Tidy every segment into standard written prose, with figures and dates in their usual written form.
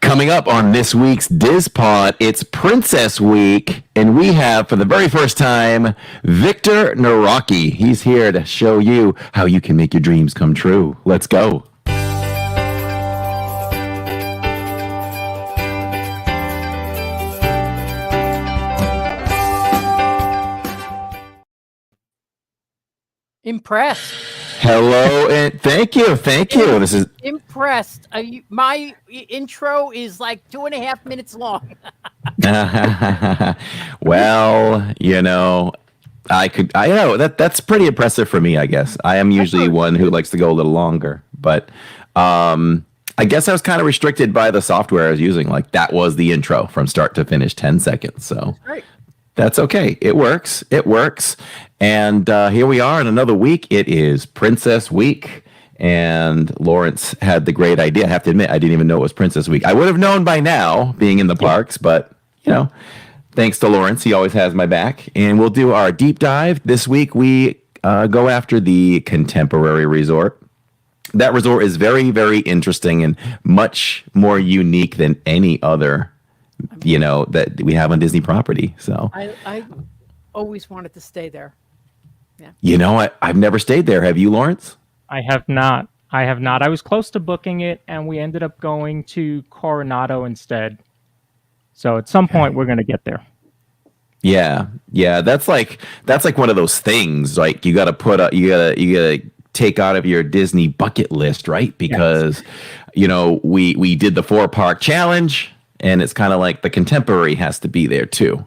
Coming up on this week's DizPod, it's Princess Week, and we have, for the very first time, Victor Naraki. He's here to show you how you can make your dreams come true. Let's go. Impressed. Hello, and thank you. This is impressed. My intro is like 2.5 minutes long. Well, I know that's pretty impressive for me, I guess. I am usually one who likes to go a little longer, but I guess I was kind of restricted by the software I was using. Like, that was the intro from start to finish, 10 seconds. So that's okay. It works. And here we are in another week. It is Princess Week. And Lawrence had the great idea. I have to admit, I didn't even know it was Princess Week. I would have known by now, being in the parks, but, thanks to Lawrence, he always has my back. And we'll do our deep dive. This week, we go after the Contemporary Resort. That resort is very, very interesting and much more unique than any other, that we have on Disney property. So I always wanted to stay there. Yeah. I've never stayed there. Have you, Lawrence? I have not. I was close to booking it, and we ended up going to Coronado instead. So at some point, we're going to get there. Yeah. That's like one of those things. Like, you got to take out of your Disney bucket list, right? Because we did the 4-park challenge, and it's kind of like the Contemporary has to be there too.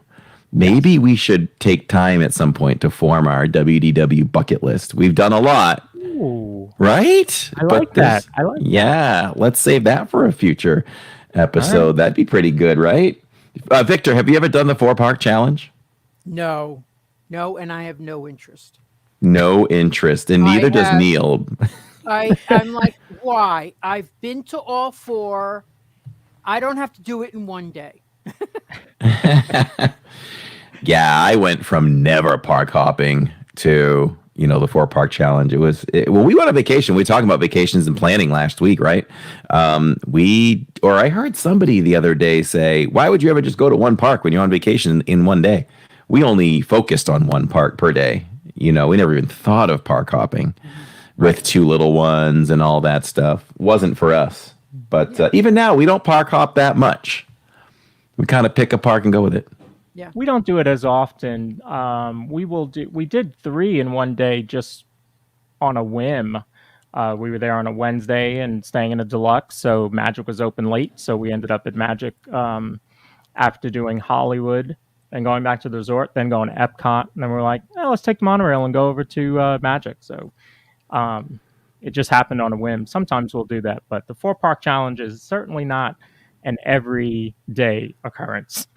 Maybe we should take time at some point to form our WDW bucket list. We've done a lot. Ooh. Right? I like that. Yeah, let's save that for a future episode. Right. That'd be pretty good, right? Victor, have you ever done the 4-park challenge? No, and I have no interest. No interest, and neither does Neil. I'm like, why? I've been to all 4. I don't have to do it in one day. Yeah, I went from never park hopping to, the 4-park challenge. When we went on vacation, we were talking about vacations and planning last week, right? I heard somebody the other day say, why would you ever just go to one park when you're on vacation in one day? We only focused on one park per day. We never even thought of park hopping with 2 little ones and all that stuff. Wasn't for us. But even now, we don't park hop that much. We kind of pick a park and go with it. Yeah, we don't do it as often. We did 3 in one day just on a whim. We were there on a Wednesday and staying in a deluxe, so Magic was open late. So we ended up at Magic after doing Hollywood and going back to the resort, then going to Epcot. And then we're like, let's take the monorail and go over to Magic. So it just happened on a whim. Sometimes we'll do that, but the 4-park challenge is certainly not an everyday occurrence.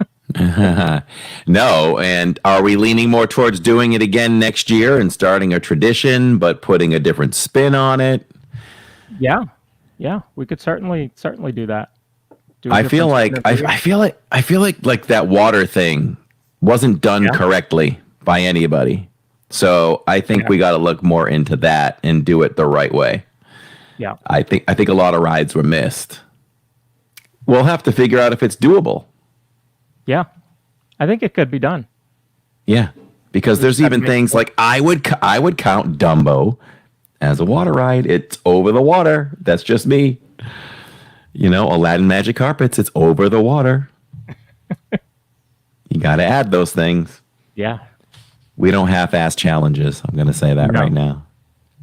No, and are we leaning more towards doing it again next year and starting a tradition, but putting a different spin on it? Yeah, we could certainly do that. I feel like that water thing wasn't done correctly by anybody. So I think we got to look more into that and do it the right way. Yeah, I think a lot of rides were missed. We'll have to figure out if it's doable. Yeah, I think it could be done. Yeah, because there's even things like I would count Dumbo as a water ride. It's over the water. That's just me. Aladdin Magic Carpets. It's over the water. You got to add those things. Yeah. We don't half-ass challenges. I'm going to say that right now.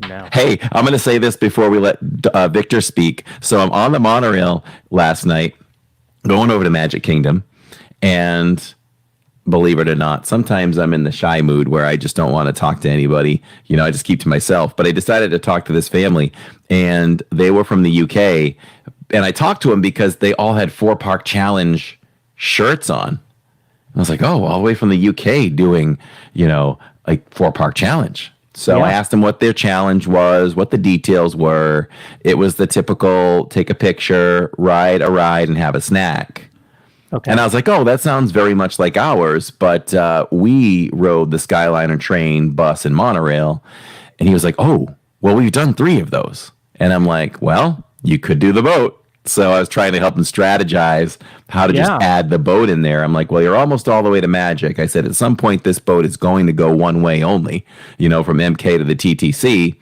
No. Hey, I'm going to say this before we let Victor speak. So I'm on the monorail last night, going over to Magic Kingdom. And believe it or not, sometimes I'm in the shy mood where I just don't want to talk to anybody. I just keep to myself. But I decided to talk to this family, and they were from the UK. And I talked to them because they all had 4-park challenge shirts on. I was like, oh, all the way from the UK doing, 4-park challenge. So I asked them what their challenge was, what the details were. It was the typical take a picture, ride a ride, and have a snack. Okay. And I was like, oh, that sounds very much like ours. But we rode the Skyliner train, bus, and monorail. And he was like, oh, well, we've done 3 of those. And I'm like, well, you could do the boat. So I was trying to help him strategize how to just Yeah. add the boat in there. I'm like, well, you're almost all the way to Magic. I said, at some point, this boat is going to go one way only, from MK to the TTC.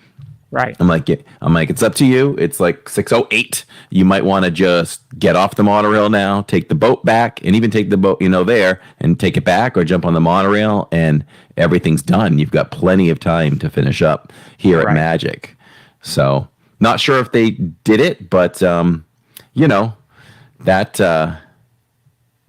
Right. I'm like, it's up to you. It's like 6:08. You might want to just get off the monorail now, take the boat back, and even take the boat, there and take it back, or jump on the monorail, and everything's done. You've got plenty of time to finish up here at Right. Magic. So, not sure if they did it, but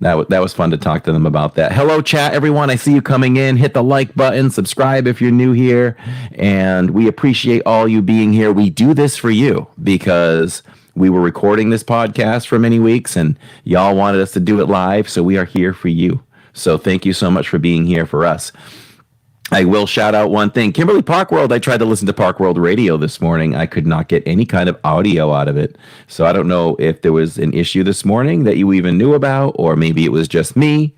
that was fun to talk to them about that. Hello, chat, everyone. I see you coming in. Hit the like button, subscribe if you're new here, and we appreciate all you being here. We do this for you because we were recording this podcast for many weeks, and y'all wanted us to do it live, so we are here for you. So thank you so much for being here for us. I will shout out one thing. Kimberly Park World, I tried to listen to Park World Radio this morning. I could not get any kind of audio out of it. So I don't know if there was an issue this morning that you even knew about, or maybe it was just me.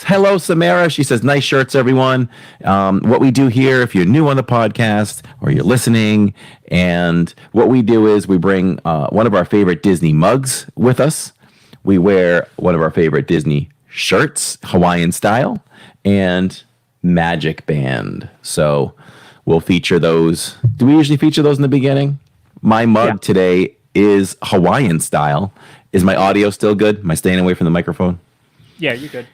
Hello, Samara. She says, nice shirts, everyone. What we do here, if you're new on the podcast or you're listening, and what we do is we bring one of our favorite Disney mugs with us. We wear one of our favorite Disney shirts, Hawaiian style, and Magic Band. So we'll feature those. Do we usually feature those in the beginning? My mug today is Hawaiian style. Is my audio still good? Am I staying away from the microphone? Yeah, you're good.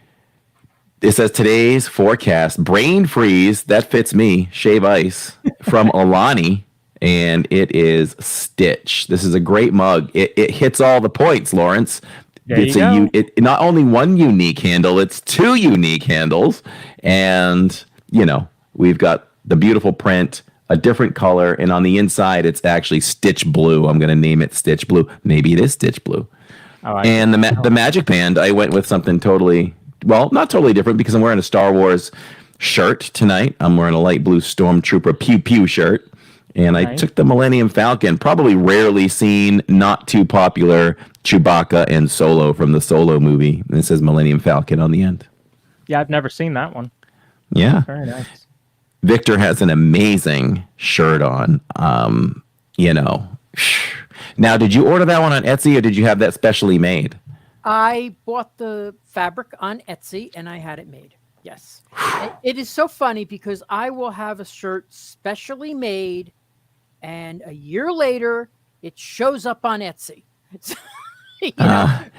It says today's forecast, brain freeze. That fits me. Shave ice from Alani. And it is Stitch. This is a great mug. It hits all the points, Lawrence. There It's you go. not only one unique handle, it's two unique handles. And, we've got the beautiful print, a different color, and on the inside, it's actually Stitch Blue. I'm going to name it Stitch Blue. Maybe it is Stitch Blue. Oh, And the Magic Band, I went with something totally, not totally different, because I'm wearing a Star Wars shirt tonight. I'm wearing a light blue Stormtrooper Pew Pew shirt. And I took the Millennium Falcon, probably rarely seen, not too popular Chewbacca and Solo from the Solo movie. And it says Millennium Falcon on the end. Yeah, I've never seen that one. Yeah. Very nice. Victor has an amazing shirt on. Now, did you order that one on Etsy, or did you have that specially made? I bought the fabric on Etsy and I had it made. Yes. It is so funny because I will have a shirt specially made and a year later it shows up on Etsy.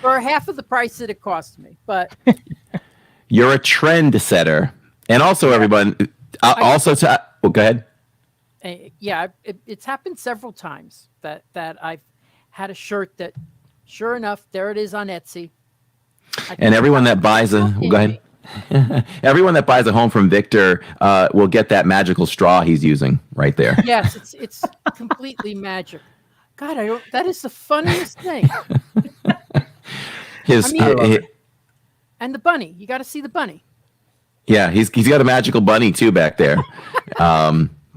For half of the price that it cost me. But you're a trend setter. And also, everyone, go ahead. It's happened several times that I've had a shirt that, sure enough, there it is on Etsy. And everyone that buys go ahead. Everyone that buys a home from Victor will get that magical straw he's using right there. Yes, it's completely magic. God, that is the funniest thing. And the bunny. You got to see the bunny. Yeah, he's got a magical bunny too back there.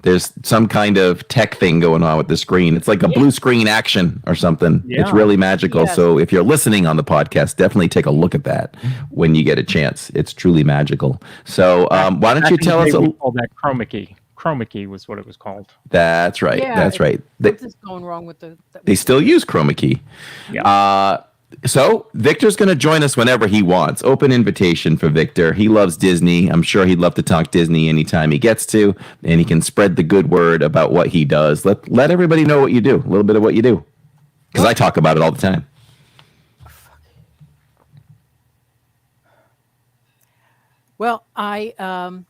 There's some kind of tech thing going on with the screen. It's like a blue screen action or something. Yeah. It's really magical. Yes. So if you're listening on the podcast, definitely take a look at that when you get a chance. It's truly magical. So why don't you tell us? We call that chroma key. Chroma key was what it was called. That's right. Yeah, that's right. What's going wrong with they still use chroma key. Yeah. So Victor's going to join us whenever he wants. Open invitation for Victor. He loves Disney. I'm sure he'd love to talk Disney anytime he gets to, and he can spread the good word about what he does. Let everybody know what you do, a little bit of what you do, because I talk about it all the time. Well, I am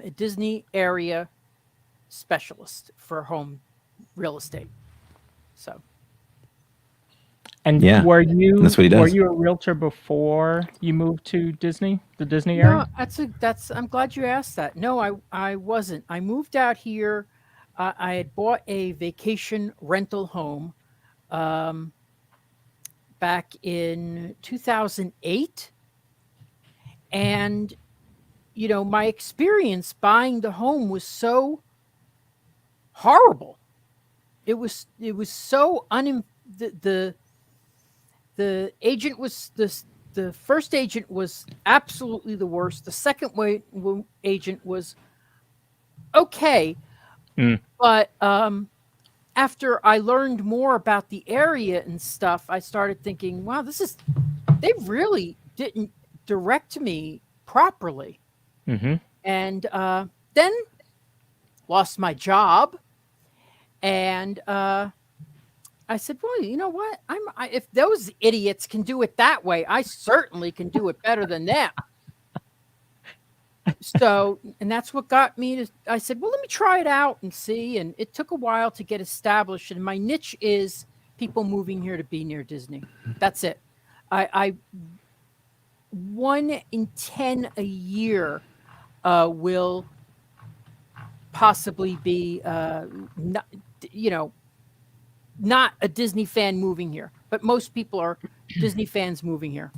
a Disney area specialist for home real estate. So. And were you a realtor before you moved to Disney, the Disney area? No, I'm glad you asked that. No, I wasn't. I moved out here. I had bought a vacation rental home back in 2008. And, my experience buying the home was so horrible. It was so the agent was the first agent was absolutely the worst. The second agent was okay, but after I learned more about the area and stuff, I started thinking, wow, they really didn't direct me properly. Mm-hmm. And then lost my job. And I said, well, you know what? If those idiots can do it that way, I certainly can do it better than them. So, and that's what got me to, I said, well, let me try it out and see. And it took a while to get established. And my niche is people moving here to be near Disney. That's it. I 1 in 10 a year will possibly be, not, not a Disney fan moving here, but most people are Disney fans moving here.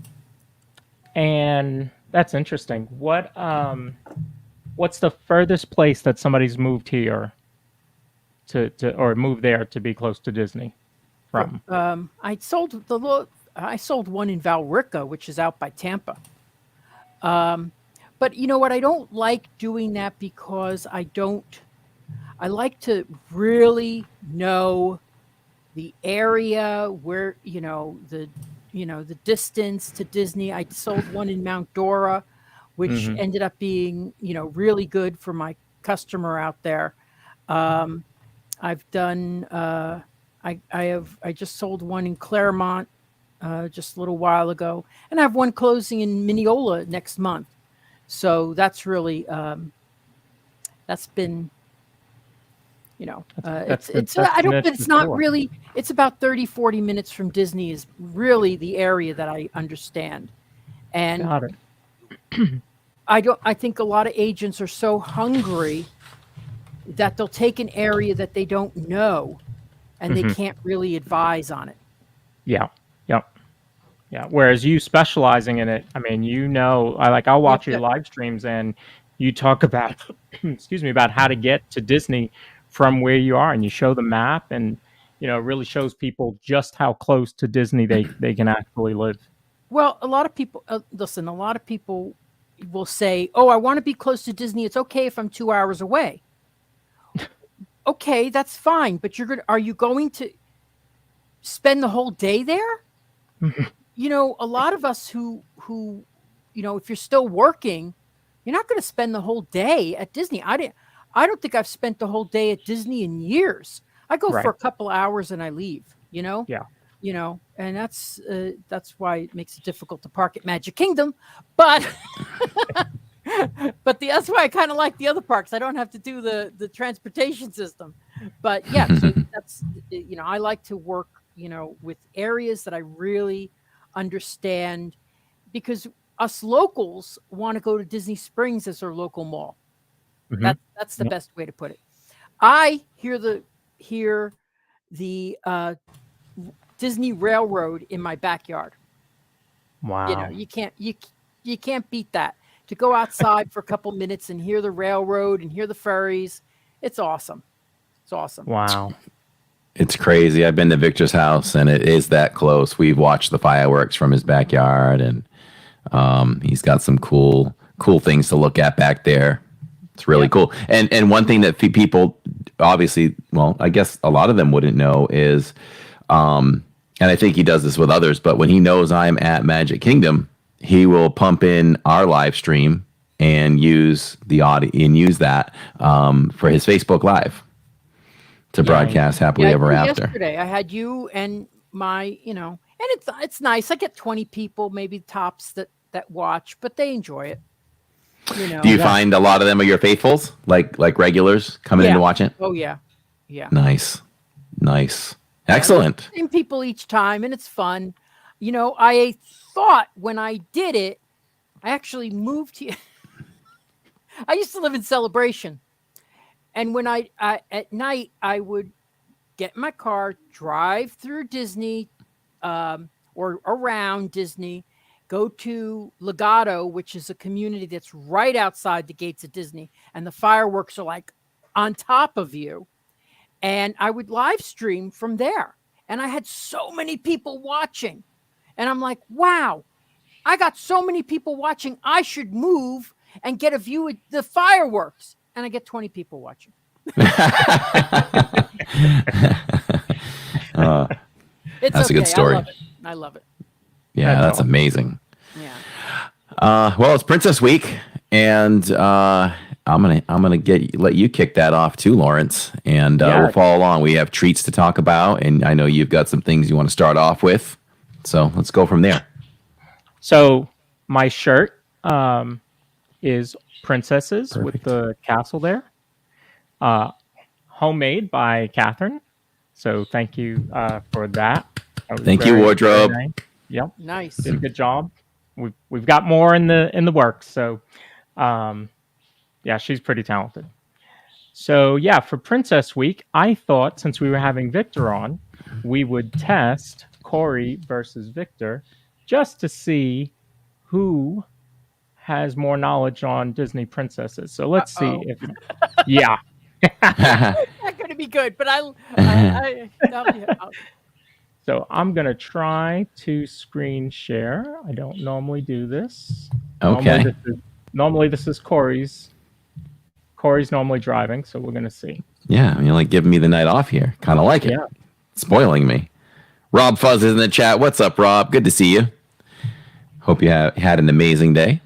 And that's interesting. What's the furthest place that somebody's moved here to or moved there to be close to Disney from? I sold one in Valrica, which is out by Tampa. But you know what? I don't like doing that because I like to really know the area where, the distance to Disney. I sold one in Mount Dora, which ended up being, really good for my customer out there. I've done, I just sold one in Claremont just a little while ago, and I have one closing in Mineola next month. So that's really, that's been, it's not really, it's about 30, 40 minutes from Disney is really the area that I understand. And Got it. I think a lot of agents are so hungry that they'll take an area that they don't know and they can't really advise on it. Yeah. Yep. Yeah. Whereas you specializing in it, I mean, I'll watch your live streams and you talk about, about how to get to Disney from where you are, and you show the map, and it really shows people just how close to Disney they can actually live. Well, a lot of people listen. A lot of people will say, "Oh, I want to be close to Disney. It's okay if I'm 2 hours away." Okay, that's fine, but are you going to spend the whole day there? A lot of us who if you're still working, you're not going to spend the whole day at Disney. I don't think I've spent the whole day at Disney in years. I go for a couple hours and I leave, Yeah. And that's why it makes it difficult to park at Magic Kingdom. But that's why I kind of like the other parks. I don't have to do the transportation system. But yeah, so that's, I like to work, with areas that I really understand, because us locals want to go to Disney Springs as our local mall. That's the best way to put it. I hear the Disney Railroad in my backyard. Wow. You can't beat that. To go outside for a couple minutes and hear the railroad and hear the ferries, it's awesome. It's awesome. Wow. It's crazy. I've been to Victor's house, and it is that close. We've watched the fireworks from his backyard, and he's got some cool things to look at back there. It's really cool. And one thing that people obviously, well, I guess a lot of them wouldn't know is, and I think he does this with others, but when he knows I'm at Magic Kingdom, he will pump in our live stream and use the audio and use that for his Facebook Live to broadcast Happily Ever After. Yesterday, I had you and my, and it's nice. I get 20 people, maybe tops that watch, but they enjoy it. Do you find a lot of them are your faithfuls, like regulars coming in to watch it? Oh yeah. Nice, excellent. Same people each time, and it's fun. I thought when I did it, I actually moved here. I used to live in Celebration, and when I at night I would get in my car, drive through Disney, or around Disney. Go to Legato, which is a community that's right outside the gates of Disney, and the fireworks are like on top of you. And I would live stream from there. And I had so many people watching. And I'm like, wow, I got so many people watching. I should move and get a view of the fireworks. And I get 20 people watching. That's a good story. I love it. Yeah, that's amazing. Yeah. Well, it's Princess Week, and I'm gonna let you kick that off too, Lawrence, and we'll follow along. We have treats to talk about, and I know you've got some things you want to start off with, so let's go from there. So my shirt is princesses with the castle there, homemade by Catherine. So thank you for that. Thank you, wardrobe. Nice. Yep, Nice. did a good job. We've got more in the works. So, yeah, she's pretty talented. So yeah, for Princess Week, I thought since we were having Victor on, we would test Corey versus Victor just to see who has more knowledge on Disney princesses. So let's see if, yeah. Not going to be good, but So I'm going to try to screen share. I don't normally do this. Okay. Normally this is Corey's. Corey's normally driving, so we're going to see. Yeah, you're like giving me the night off here. Kind of like it. Yeah. Spoiling me. Rob Fuzz is in the chat. What's up, Rob? Good to see you. Hope you had an amazing day.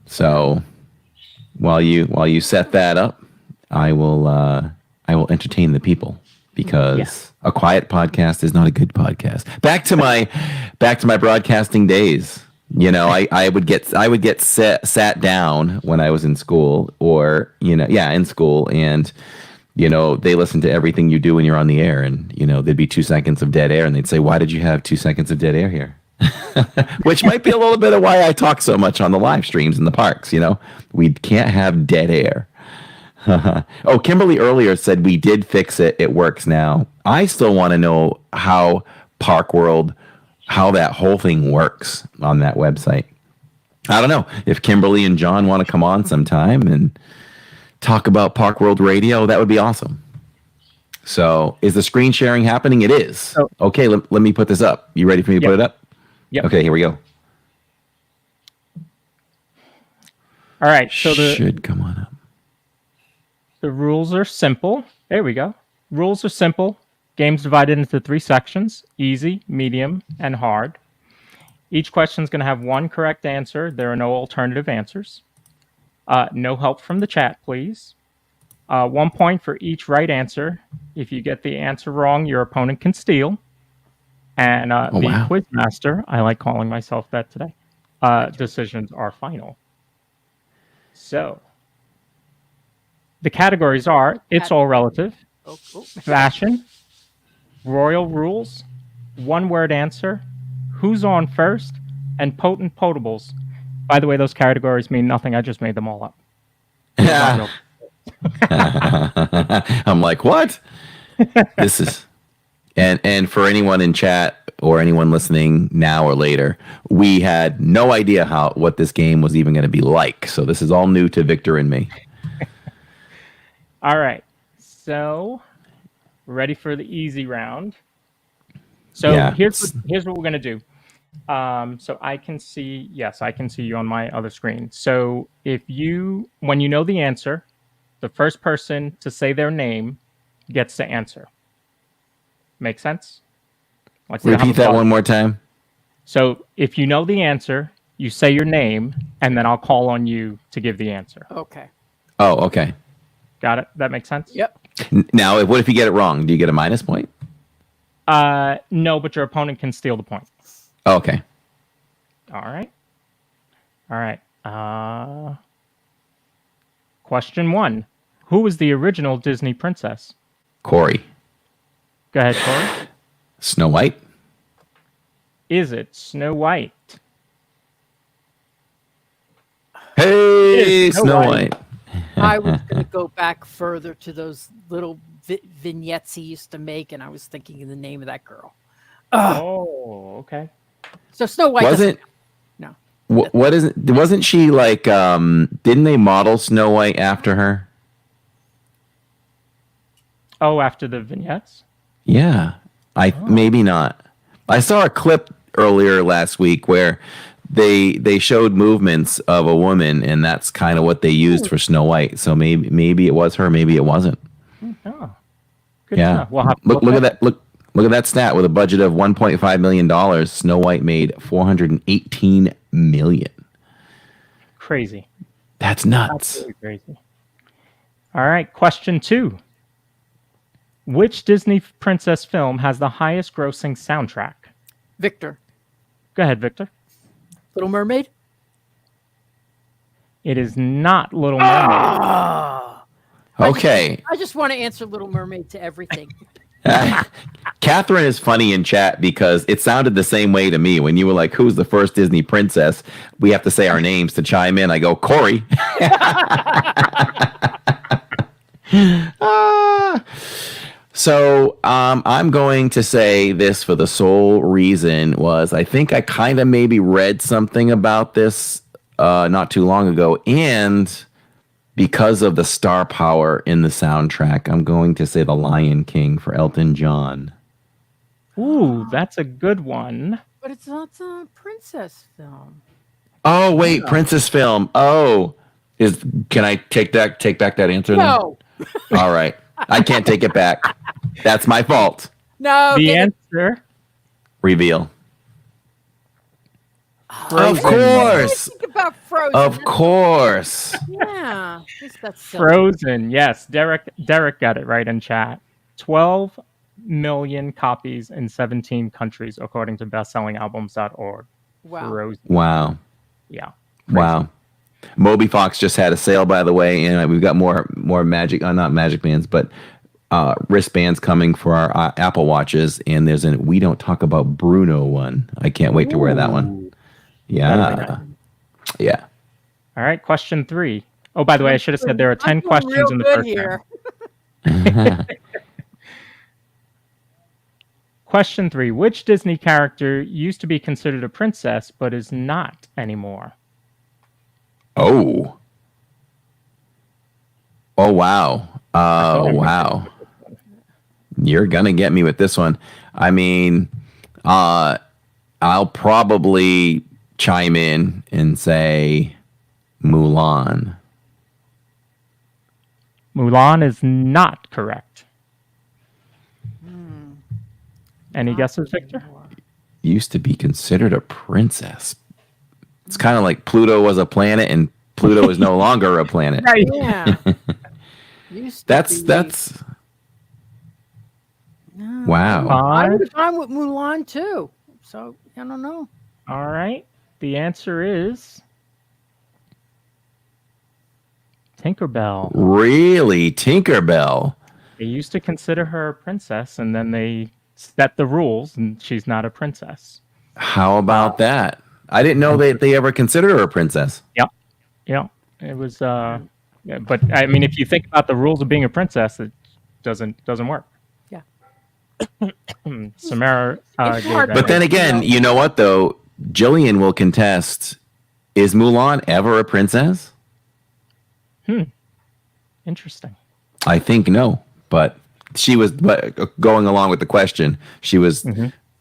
So while you set that up, I will entertain the people, because a quiet podcast is not a good podcast. Back to my broadcasting days. You know, I would get sat down when I was in school, or in school, and they listen to everything you do when you're on the air, and there'd be 2 seconds of dead air, and they'd say, "Why did you have 2 seconds of dead air here?" Which might be a little bit of why I talk so much on the live streams in the parks. We can't have dead air. Oh, Kimberly earlier said we did fix it. It works now. I still want to know how Park World, how that whole thing works on that website. I don't know if Kimberly and John want to come on sometime and talk about Park World Radio. That would be awesome. So is the screen sharing happening? It is. Okay, let me put this up. You ready for me to put it up? Yep. Okay, here we go. All right. So should come on up. The rules are simple. There we go. Rules are simple. Game's divided into 3 sections: easy, medium, and hard. Each question is going to have one correct answer. There are no alternative answers. No help from the chat, please. 1 point for each right answer. If you get the answer wrong, your opponent can steal. And the quiz master, I like calling myself that today, decisions are final. So the categories are: it's all relative, fashion, royal rules, one-word answer, who's on first, and potent potables. By the way, those categories mean nothing. I just made them all up. I'm like, what? This is, and for anyone in chat or anyone listening now or later, we had no idea what this game was even going to be like. So this is all new to Victor and me. All right. So ready for the easy round. So here's what we're going to do. So I can see you on my other screen. So when you know the answer, the first person to say their name gets to answer. Make sense? Repeat that one more time. So if you know the answer, you say your name, and then I'll call on you to give the answer. Okay. Oh, okay. Got it? That makes sense? Yep. Now, what if you get it wrong? Do you get a minus point? No, but your opponent can steal the point. Oh, okay. All right. Question 1. Who was the original Disney princess? Corey. Go ahead, Corey. Snow White. Is it Snow White? Hey, Snow White. I was going to go back further to those little vignettes he used to make, and I was thinking of the name of that girl. Oh, okay. So Snow White wasn't. No. What is it? Wasn't she like? Didn't they model Snow White after her? Oh, after the vignettes? Yeah, maybe not. I saw a clip earlier last week where they showed movements of a woman, and that's kind of what they used for Snow White. So maybe it was her, maybe it wasn't. Oh. Good to know. We'll have to Look at that. Look at that stat. With a budget of $1.5 million, Snow White made $418 million. Crazy. That's nuts. Absolutely crazy. All right, question 2. Which Disney princess film has the highest grossing soundtrack? Victor. Go ahead, Victor. Little Mermaid. It is not Little Mermaid. Ah. Okay. I just want to answer Little Mermaid to everything. Catherine is funny in chat because it sounded the same way to me when you were like, "Who's the first Disney princess?" We have to say our names to chime in. I go, Corey. So I'm going to say this for the sole reason was I think I kind of maybe read something about this not too long ago, and because of the star power in the soundtrack, I'm going to say The Lion King for Elton John. Ooh, that's a good one. But it's not a princess film. Oh wait, princess film. Oh, can I take back that answer? No. Then? All right, I can't take it back. That's my fault. No. The answer. Reveal. Frozen. Of course. Think about Frozen. Of course. Yeah. That's silly. Frozen. Yes, Derek got it right in chat. 12 million copies in 17 countries, according to bestsellingalbums.org. Wow. Frozen. Wow. Yeah. Wow. Moby Fox just had a sale, by the way, and we've got more magic, not magic bands, but wristbands coming for our Apple Watches. And there's a We Don't Talk About Bruno one. I can't wait to wear that one. Yeah. Yeah. All right, question 3. Oh, by the way, I should have said there are 10 questions in the first round. Question 3. Which Disney character used to be considered a princess but is not anymore? Oh. Oh, wow. Wow. You're going to get me with this one. I mean, I'll probably chime in and say Mulan. Mulan is not correct. Any guesses, Victor? Used to be considered a princess. It's kind of like Pluto was a planet and Pluto is no longer a planet. Right. Yeah. That's No. wow. I would have gone with Mulan too. So I don't know. All right. The answer is Tinkerbell. Really? Tinkerbell? They used to consider her a princess, and then they set the rules, and she's not a princess. How about that? I didn't know they ever considered her a princess. Yep. It was yeah, but I mean, if you think about the rules of being a princess, it doesn't work. Yeah. Samara It's gave hard, that But then again, you know what though? Jillian will contest. Is Mulan ever a princess? Interesting. I think no, but she was. But going along with the question, she was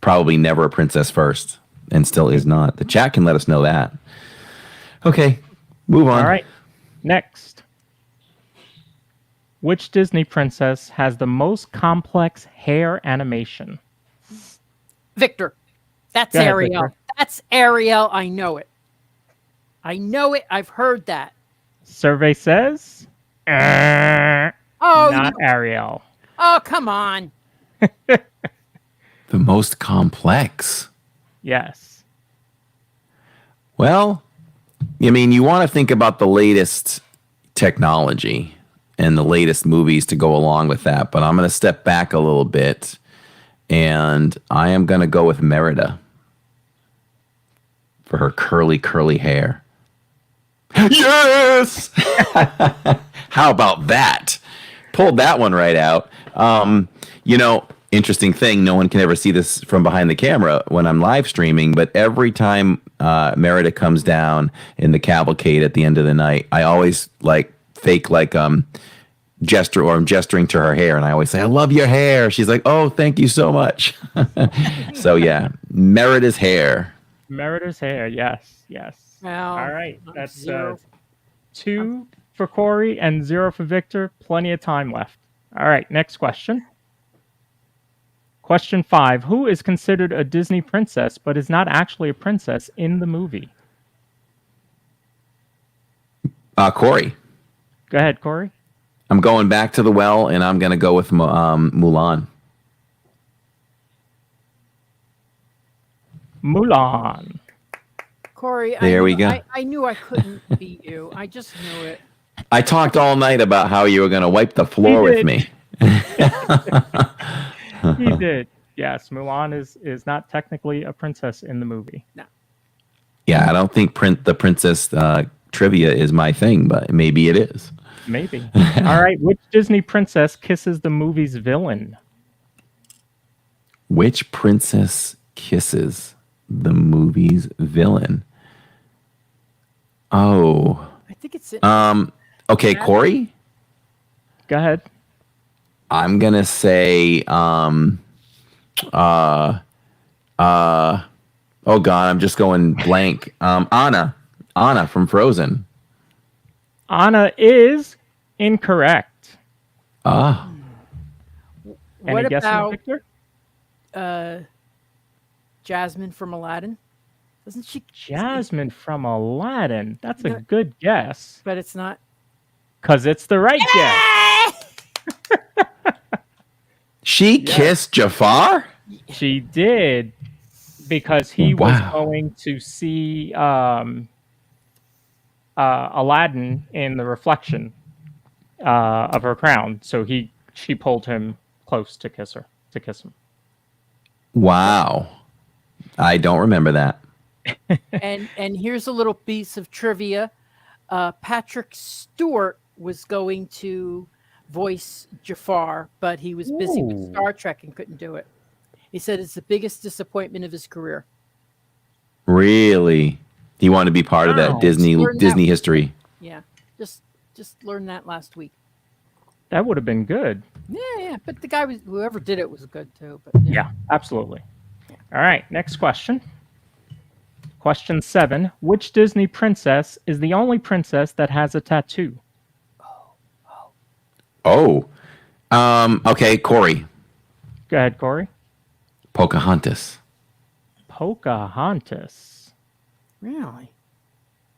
probably never a princess first, and still is not. The chat can let us know that. Okay, move on. All right. Next. Which Disney princess has the most complex hair animation? Victor. That's Go ahead, Ariel. Victor. That's Ariel. I know it. I've heard that. Survey says Oh, not Ariel. Oh, come on. The most complex. Yes. Well, I mean, you want to think about the latest technology and the latest movies to go along with that, but I'm going to step back a little bit, and I am going to go with Merida for her curly hair. Yes! How about that? Pulled that one right out. Interesting thing, no one can ever see this from behind the camera when I'm live streaming, but every time Merida comes down in the cavalcade at the end of the night, I always fake gesture, or I'm gesturing to her hair, and I always say, "I love your hair." She's like, "Oh, thank you so much." So yeah, Merida's hair. Merida's hair. Yes. Well, All right. That's 0. 2 for Corey and 0 for Victor. Plenty of time left. All right. Next question. Question 5. Who is considered a Disney princess but is not actually a princess in the movie? Corey. Go ahead, Corey. I'm going back to the well, and I'm going to go with Mulan. Mulan. Corey, There we go. I knew I couldn't beat you. I just knew it. I talked all night about how you were going to wipe the floor with me. He did. Yes, Mulan is not technically a princess in the movie. No. Yeah, I don't think the princess trivia is my thing, but maybe it is. Maybe. All right. Which Disney princess kisses the movie's villain? Which princess kisses the movie's villain? Oh. I think it's Okay, Corey? Go ahead. I'm gonna say oh god, I'm just going blank. Anna from Frozen. Anna is incorrect. Ah. Any what guesses, about Victor? Jasmine from Aladdin? Doesn't she? Jasmine from Aladdin. That's a good guess. But it's not. Because it's the right guess. She kissed Jafar? She did, because he was going to see Aladdin in the reflection of her crown. So she pulled him close to kiss him. Wow. I don't remember that. And here's a little piece of trivia. Patrick Stewart was going to voice Jafar, but he was busy with Star Trek and couldn't do it. He said it's the biggest disappointment of his career. Really? He wanted to be part of that Disney history. Yeah. Just learned that last week. That would have been good. Yeah. But the guy whoever did it was good too. But Yeah, absolutely. Yeah. All right, next question. Question 7. Which Disney princess is the only princess that has a tattoo? Okay, Corey. Go ahead, Corey. Pocahontas. Pocahontas. Really?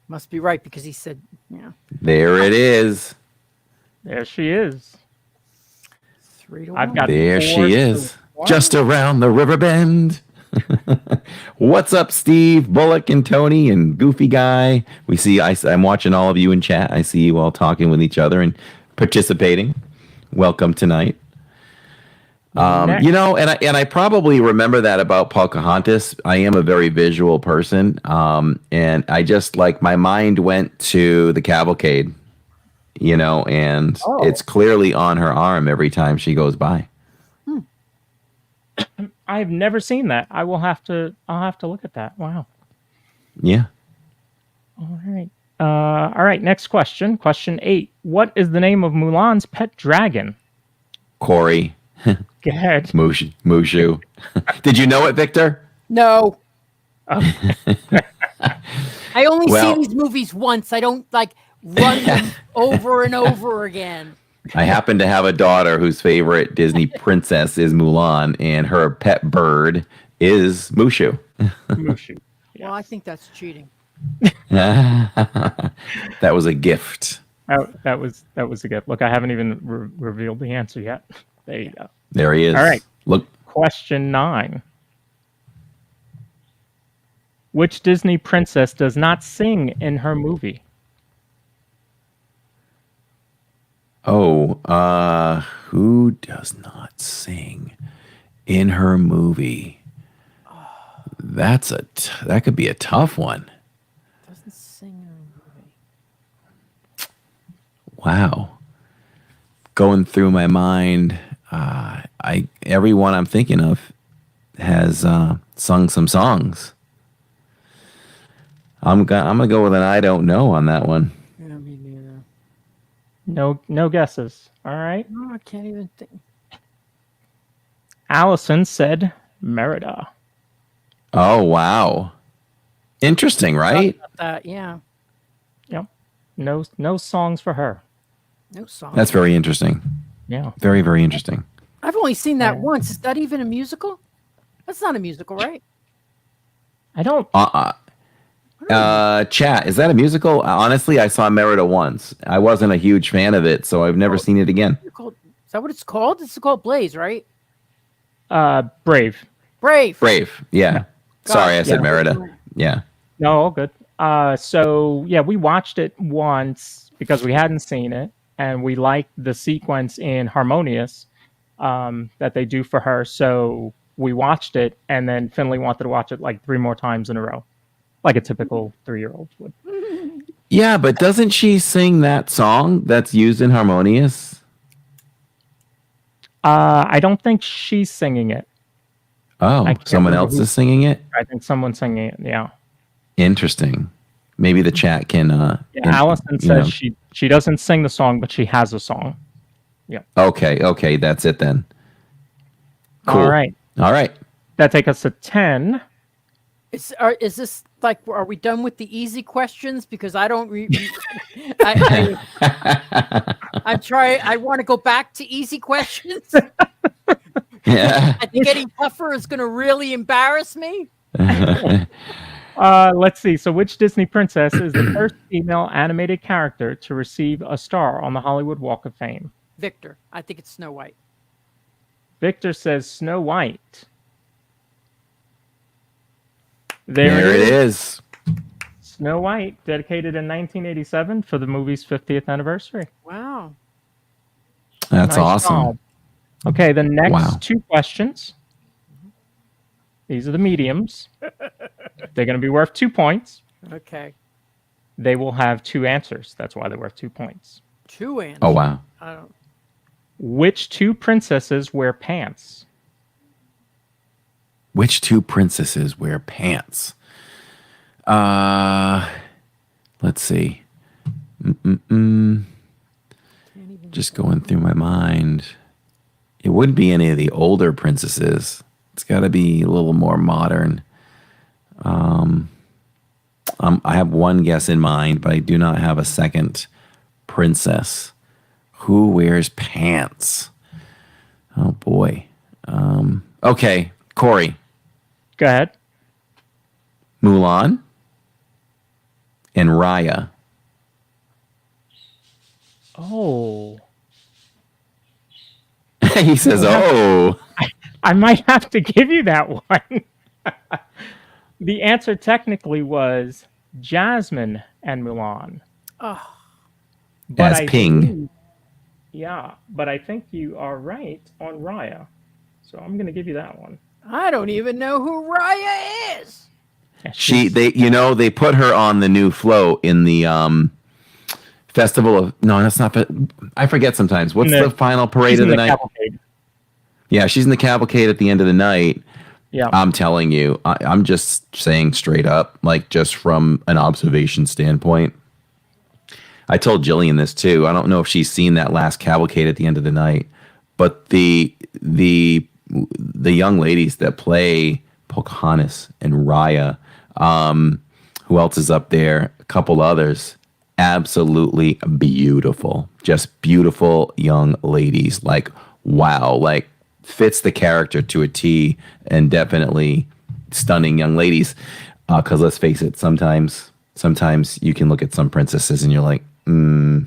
Must be right because he said, yeah. There it is. There she is. 3-1. I've got there she is. Just around the river bend. What's up, Steve, Bullock, and Tony, and Goofy Guy? I'm watching all of you in chat. I see you all talking with each other and participating. Welcome tonight. And I probably remember that about Pocahontas. I am a very visual person, and I just my mind went to the cavalcade, and it's clearly on her arm every time she goes by. I've never seen that. I'll have to look at that. Wow. Yeah. All right. All right. Next question. Question 8. What is the name of Mulan's pet dragon? Corey. Go ahead. Mushu. Did you know it, Victor? No. I only see these movies once. I don't run them over and over again. I happen to have a daughter whose favorite Disney princess is Mulan, and her pet bird is Mushu. Mushu. Yes. Well, I think that's cheating. That was a gift. That was a gift. Look, I haven't even revealed the answer yet. There you go. There he is. All right. Look. Question 9. Which Disney princess does not sing in her movie? Who does not sing in her movie? That could be a tough one. Doesn't sing in her movie. Wow. Going through my mind, everyone I'm thinking of has sung some songs. I'm gonna go with an I don't know on that one. Yeah, me neither. No guesses. All right. No, I can't even think. Allison said Merida. Oh, wow. Interesting, right? Yeah. Yep. No songs for her. No song. That's very interesting. Yeah. Very, very interesting. I've only seen that Yeah. once. Is that even a musical? That's not a musical, right? I don't. Chat, is that a musical? Honestly, I saw Merida once. I wasn't a huge fan of it, so I've never seen it again. Is that what it's called? It's called Blaze, right? Brave. Brave. Brave. Yeah. Sorry, I said Merida. Yeah. No, all good. So yeah, we watched it once because we hadn't seen it, and we liked the sequence in Harmonious that they do for her. So we watched it, and then Finley wanted to watch it like 3 more times in a row, like a typical 3-year-old would. Yeah, but doesn't she sing that song that's used in Harmonious? I don't think she's singing it. Oh, someone else is singing it? I think someone's singing it. Yeah. Interesting. Maybe the chat can. Allison says she doesn't sing the song, but she has a song. Yeah. Okay, that's it then. Cool. All right. That takes us to 10. Is this like, are we done with the easy questions? Because I don't. I'm trying. I want to go back to easy questions. Yeah. I think getting tougher is going to really embarrass me. Let's see. So, which Disney princess is the first female animated character to receive a star on the Hollywood Walk of Fame? Victor. I think it's Snow White. Victor says Snow White. There it is. Snow White, dedicated in 1987 for the movie's 50th anniversary. Wow. That's Nice awesome. job. Okay, the next 2 questions. These are the mediums. They're going to be worth 2 points. Okay. They will have 2 answers. That's why they're worth 2 points. 2 answers. Oh, wow. I don't. Which 2 princesses wear pants? Let's see. Just going through my mind. It wouldn't be any of the older princesses. It's got to be a little more modern. I have one guess in mind, but I do not have a second princess. Who wears pants? Oh, boy. Okay, Corey. Go ahead. Mulan and Raya. Oh. He says, oh. I might have to give you that one. The answer technically was Jasmine and Mulan. Oh. But As Ping. But I think you are right on Raya. So I'm going to give you that one. I don't even know who Raya is. They put her on the new float in the festival of that's not. I forget sometimes. What's the final parade of the night? Cavalcade. Yeah, she's in the cavalcade at the end of the night. Yeah, I'm telling you, I'm just saying straight up, like just from an observation standpoint. I told Jillian this too. I don't know if she's seen that last cavalcade at the end of the night, but the young ladies that play Pocahontas and Raya, who else is up there? A couple others. Absolutely beautiful. Just beautiful young ladies. Like, wow. Like, fits the character to a T, and definitely stunning young ladies. Because let's face it, sometimes you can look at some princesses and you're like, no.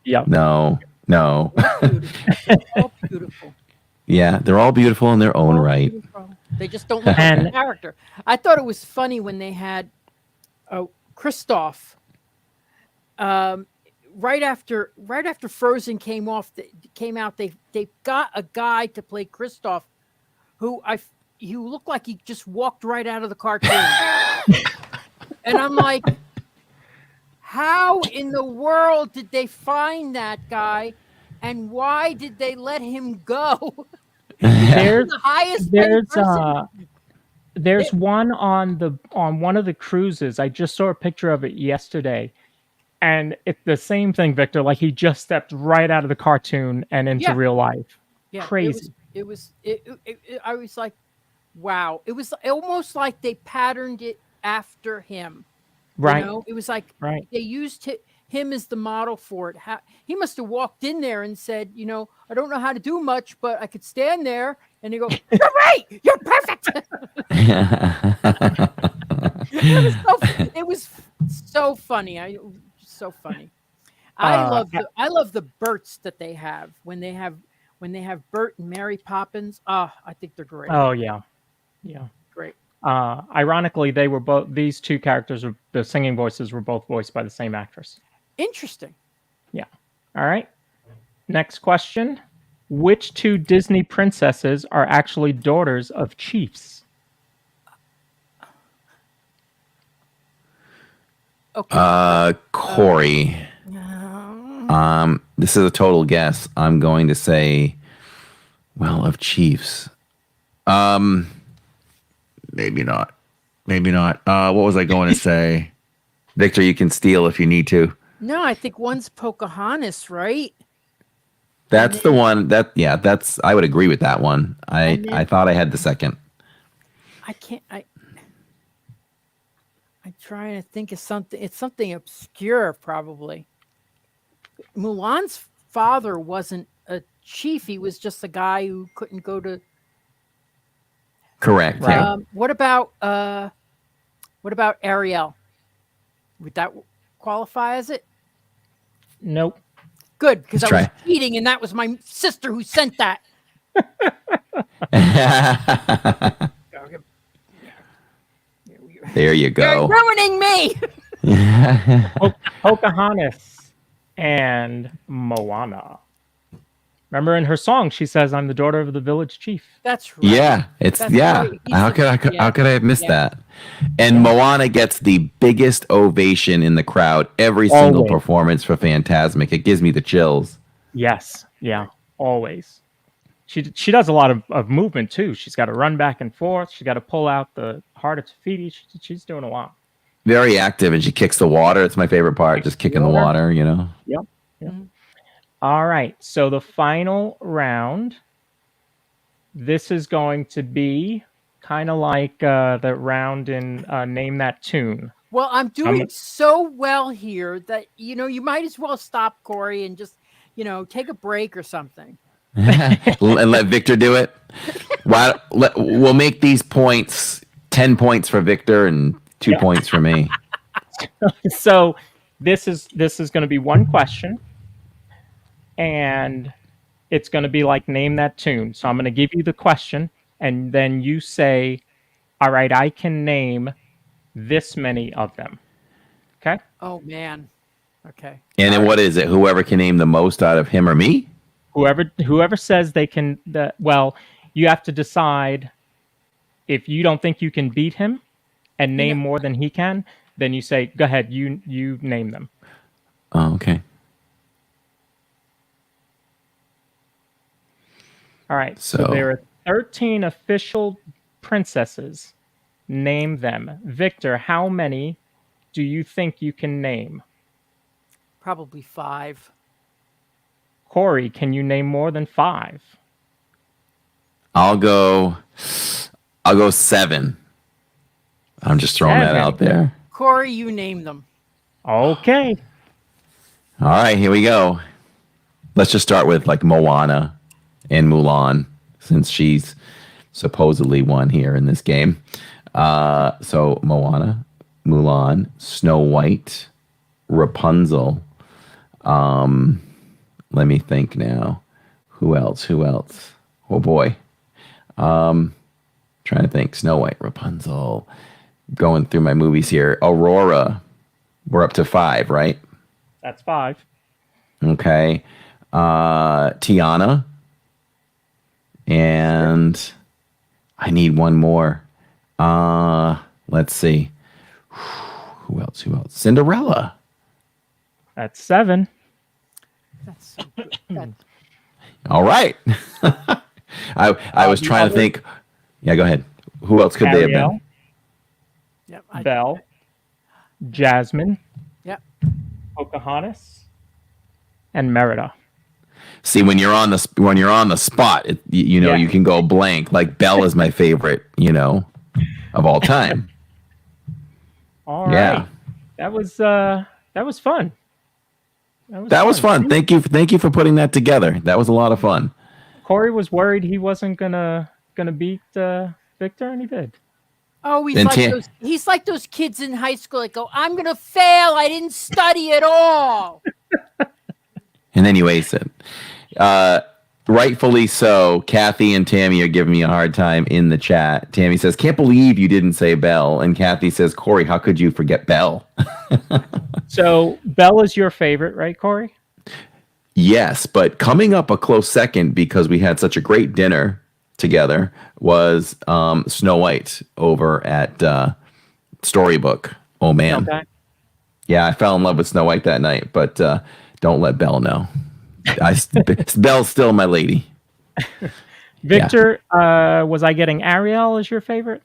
Yep. No. All beautiful. Yeah, they're all beautiful in their own right. Beautiful. They just don't look like a character. I thought it was funny when they had Kristoff. Right after Frozen came out, they got a guy to play Kristoff, who looked like he just walked right out of the cartoon. And I'm like, how in the world did they find that guy, and why did they let him go? There's the highest paid person. There's one on one of the cruises. I just saw a picture of it yesterday. And it's the same thing, Victor. Like, he just stepped right out of the cartoon and into real life. Yeah, crazy. I was like, wow. It was almost like they patterned it after him. Right. You know? It was like they used him as the model for it. He must have walked in there and said, I don't know how to do much, but I could stand there. And they go, "You're right. You're perfect." It was so funny. So funny. I love the Berts that they have when they have Bert and Mary Poppins. I think they're great. Oh yeah. Great. Ironically, these two characters, the singing voices, were both voiced by the same actress. Interesting. Yeah. All right. Next question. Which two Disney princesses are actually daughters of chiefs? Okay. Corey. This is a total guess. I'm going to say, of chiefs. Maybe not. What was I going to say? Victor, you can steal if you need to. No, I think one's Pocahontas, right? That's the one that's I would agree with that one. I thought I had the second. I'm trying to think of something. It's something obscure, probably. Mulan's father wasn't a chief. He was just a guy who couldn't go to. Correct. Yeah. What about Ariel? Would that qualify as it? Nope. Good, because I was cheating, and that was my sister who sent that. There you go. You're ruining me. Pocahontas and Moana. Remember in her song, she says, "I'm the daughter of the village chief." That's right. Yeah, right. How could I have missed that? And Moana gets the biggest ovation in the crowd every single performance for Fantasmic. It gives me the chills. Yes, yeah, always. She does a lot of movement too. She's got to run back and forth. She's got to pull out the heart of Fiti. She's doing a lot. Very active, and she kicks the water. It's my favorite part, just kicking the water. Yep. Mm-hmm. All right, so the final round. This is going to be kind of like the round in Name That Tune. Well, I'm doing so well here that, you might as well stop, Corey, and just, take a break or something. And let Victor do it. We'll make these points 10 points for Victor and 2 points for me. So this is going to be one question, and it's going to be like Name That Tune. So I'm going to give you the question, and then you say, "All right, I can name this many of them." Okay? Oh man. Okay. And then what is it? Whoever can name the most out of him or me? Whoever says they can. You have to decide. If you don't think you can beat him and name more than he can, then you say, "Go ahead, you name them." Oh, okay. All right. So there are 13 official princesses. Name them. Victor, how many do you think you can name? Probably 5. Corey, can you name more than 5? I'll go 7. I'm just throwing that out there. Corey, you name them. Okay. All right, here we go. Let's just start with like Moana and Mulan, since she's supposedly won here in this game. So Moana, Mulan, Snow White, Rapunzel. Let me think now. Who else? Oh boy. Trying to think. Snow White, Rapunzel. Going through my movies here. Aurora. We're up to 5, right? That's 5. Okay. Tiana. And I need one more. Let's see. Who else? Cinderella. That's 7. That's so good. All right. I was trying to think. Yeah, go ahead. Who else could Ariel, they have been? Yep, Belle. Jasmine. Yep. Pocahontas. And Merida. See, when you're on the spot, you can go blank. Like Belle is my favorite, of all time. All right. Yeah. That was fun. That was fun. Thank you for putting that together. That was a lot of fun. Corey was worried he wasn't gonna beat Victor, and he did. Oh, he's like those kids in high school that go, "I'm gonna fail. I didn't study at all." And then you ace it. Rightfully so. Kathy and Tammy are giving me a hard time in the chat. Tammy says, "Can't believe you didn't say Belle." And Kathy says, "Corey, how could you forget Belle?" So Belle is your favorite, right, Corey? Yes, but coming up a close second because we had such a great dinner together was Snow White over at Storybook. Oh, man. Okay. Yeah, I fell in love with Snow White that night, but don't let Belle know. Belle's still my lady. Victor, was I getting Ariel as your favorite?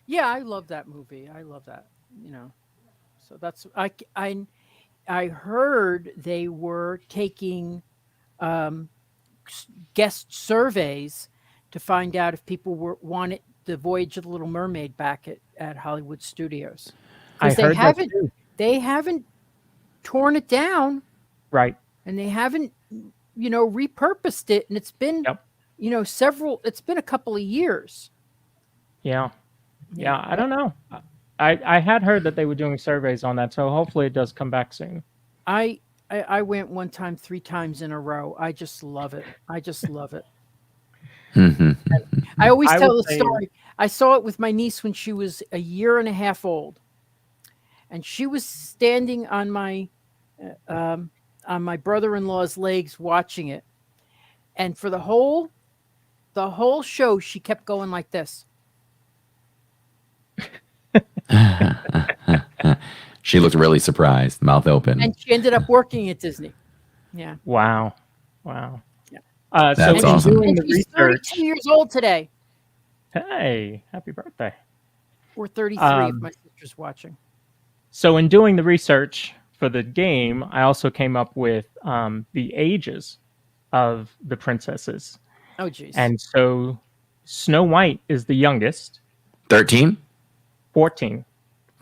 Yeah, I love that movie. I love that. So that's I heard they were taking guest surveys to find out if people wanted the Voyage of the Little Mermaid back at Hollywood Studios. I heard that too. They haven't torn it down, right? And they haven't, repurposed it, and it's been, it's been a couple of years. Yeah, I don't know. I had heard that they were doing surveys on that, so hopefully it does come back soon. I went one time, 3 times in a row. I just love it. I always tell the story. I saw it with my niece when she was a year and a half old, and she was standing on my brother-in-law's legs watching it, and for the whole show she kept going like this. She looked really surprised, mouth open, and she ended up working at Disney. Yeah. Wow. Yeah. That's awesome. And she's 32 years old today. Hey, happy birthday. Or 33 if my sister's watching. So in doing the research for the game, I also came up with the ages of the princesses. Oh, geez. And so Snow White is the youngest. 13? 14.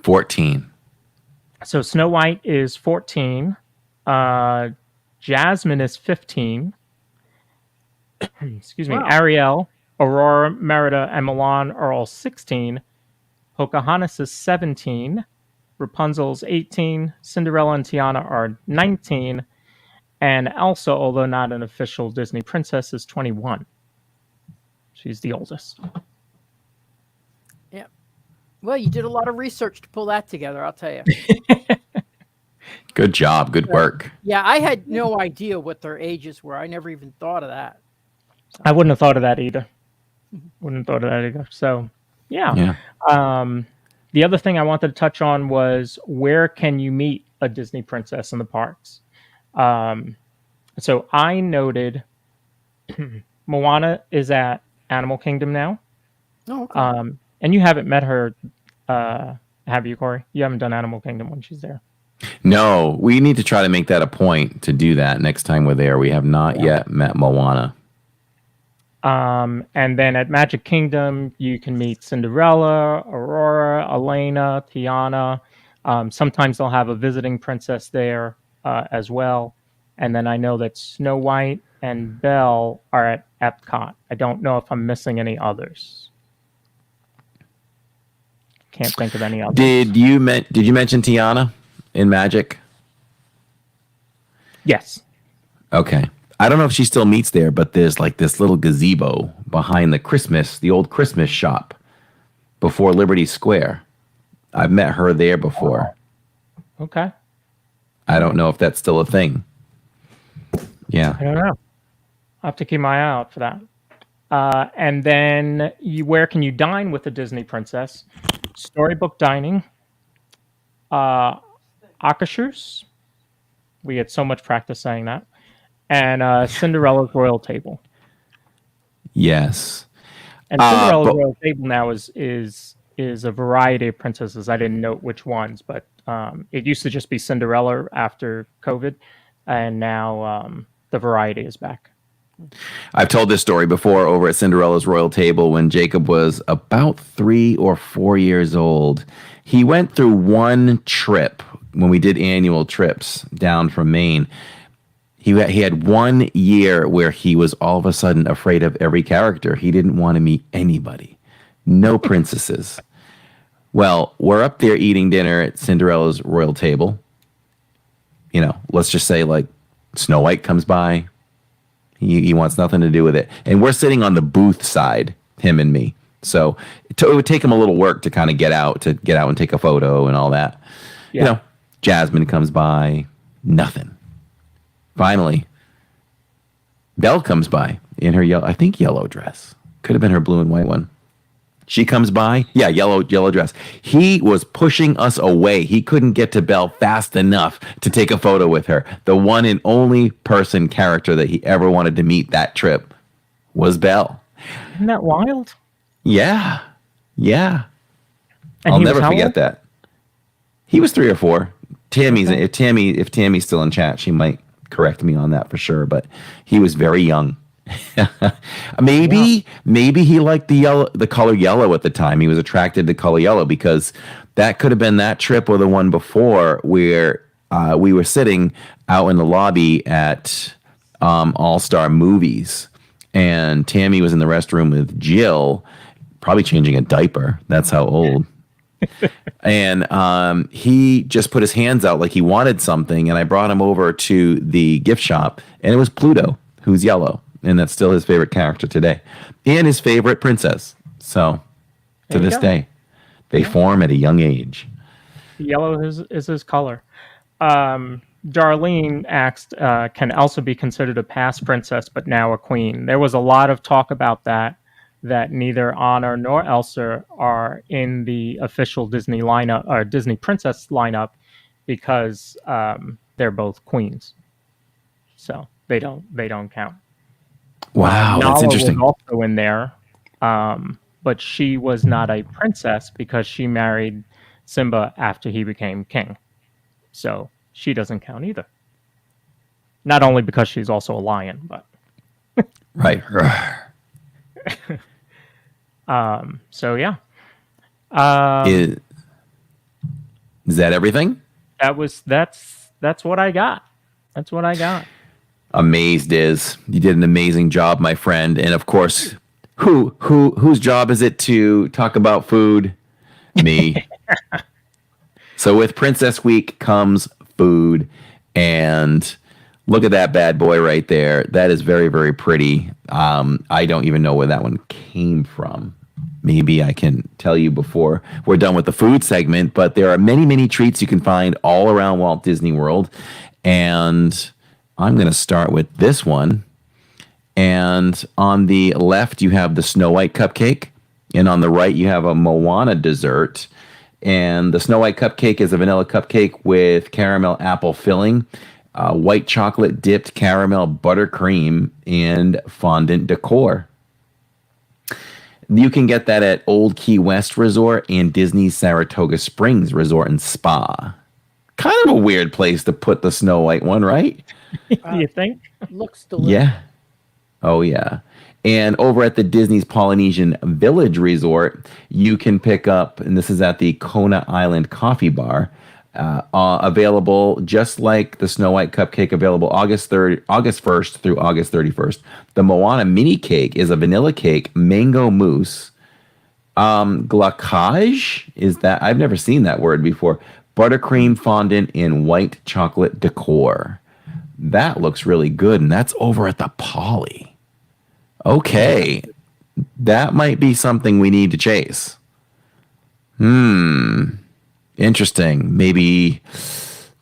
14. So Snow White is 14. Jasmine is 15. Excuse me. Wow. Ariel, Aurora, Merida, and Milan are all 16. Pocahontas is 17. Rapunzel's 18. Cinderella and Tiana are 19. And Elsa, although not an official Disney princess, is 21. She's the oldest. Yeah. Well, you did a lot of research to pull that together, I'll tell you. Good job. Good work. Yeah, I had no idea what their ages were. I never even thought of that. So. I wouldn't have thought of that either. So, yeah. The other thing I wanted to touch on was where can you meet a Disney princess in the parks? So I noted Moana is at Animal Kingdom now. Oh, okay. And you haven't met her, have you, Corey? You haven't done Animal Kingdom when she's there. No, we need to try to make that a point to do that next time we're there. We have not yet met Moana. And then at Magic Kingdom, you can meet Cinderella, Aurora, Elena, Tiana. Sometimes they'll have a visiting princess there as well. And then I know that Snow White and Belle are at Epcot. I don't know if I'm missing any others. Can't think of any others. Did you mention Tiana in Magic? Yes. Okay. I don't know if she still meets there, but there's like this little gazebo behind the old Christmas shop before Liberty Square. I've met her there before. Okay. I don't know if that's still a thing. Yeah. I don't know. I'll have to keep my eye out for that. And then where can you dine with a Disney princess? Storybook dining. Akashus. We had so much practice saying that. And Cinderella's Royal Table. Yes. And Cinderella's Royal Table now is a variety of princesses. I didn't note which ones, but it used to just be Cinderella after COVID, and now the variety is back. I've told this story before over at Cinderella's Royal Table when Jacob was about 3 or 4 years old. He went through one trip when we did annual trips down from Maine, he had 1 year where he was all of a sudden afraid of every character. He didn't want to meet anybody, no princesses. Well, we're up there eating dinner at Cinderella's royal table. You know, let's just say like Snow White comes by. He wants nothing to do with it. And we're sitting on the booth side, him and me. So it would take him a little work to kind of get out and take a photo and all that. Yeah. You know, Jasmine comes by, nothing. Finally, Belle comes by in her yellow dress. Could have been her blue and white one. She comes by, yellow dress. He was pushing us away. He couldn't get to Belle fast enough to take a photo with her. The one and only character that he ever wanted to meet that trip was Belle. Isn't that wild? Yeah. And I'll he never was forget old? that. He was 3 or 4. If Tammy's still in chat, she might correct me on that for sure, but he was very young. Maybe he liked the color yellow at the time. He was attracted to color yellow because that could have been that trip or the one before where we were sitting out in the lobby at All-Star Movies, and Tammy was in the restroom with Jill, probably changing a diaper. That's how old. And he just put his hands out like he wanted something, and I brought him over to the gift shop, and it was Pluto, who's yellow, and that's still his favorite character today, and his favorite princess. So to this day, they form at a young age. Yellow is his color. Darlene asked, can Elsa be considered a past princess but now a queen? There was a lot of talk about that neither Anna nor Elsa are in the official Disney lineup or Disney princess lineup because they're both queens, so they don't count. Wow, that's Nala interesting. was also in there, but she was not a princess because she married Simba after he became king, so she doesn't count either. Not only because she's also a lion, but right. So yeah. Is that everything? That's what I got. That's what I got. Amazed is you did an amazing job, my friend. And of course, whose job is it to talk about food? Me. So with Princess Week comes food, and look at that bad boy right there. That is very, very pretty. I don't even know where that one came from. Maybe I can tell you before we're done with the food segment, but there are many, many treats you can find all around Walt Disney World. And I'm going to start with this one. And on the left, you have the Snow White cupcake. And on the right, you have a Moana dessert. And the Snow White cupcake is a vanilla cupcake with caramel apple filling, white chocolate dipped caramel buttercream, and fondant decor. You can get that at Old Key West Resort and Disney's Saratoga Springs Resort and Spa. Kind of a weird place to put the Snow White one, right? You think? Looks delicious. Yeah. Oh, yeah. And over at the Disney's Polynesian Village Resort, you can pick up, and this is at the Kona Island Coffee Bar, available just like the Snow White cupcake, available August 1st through August 31st. The Moana mini cake is a vanilla cake, mango mousse, glacage is that? I've never seen that word before. Buttercream fondant in white chocolate decor. That looks really good, and that's over at the Poly. Okay, that might be something we need to chase. Interesting. Maybe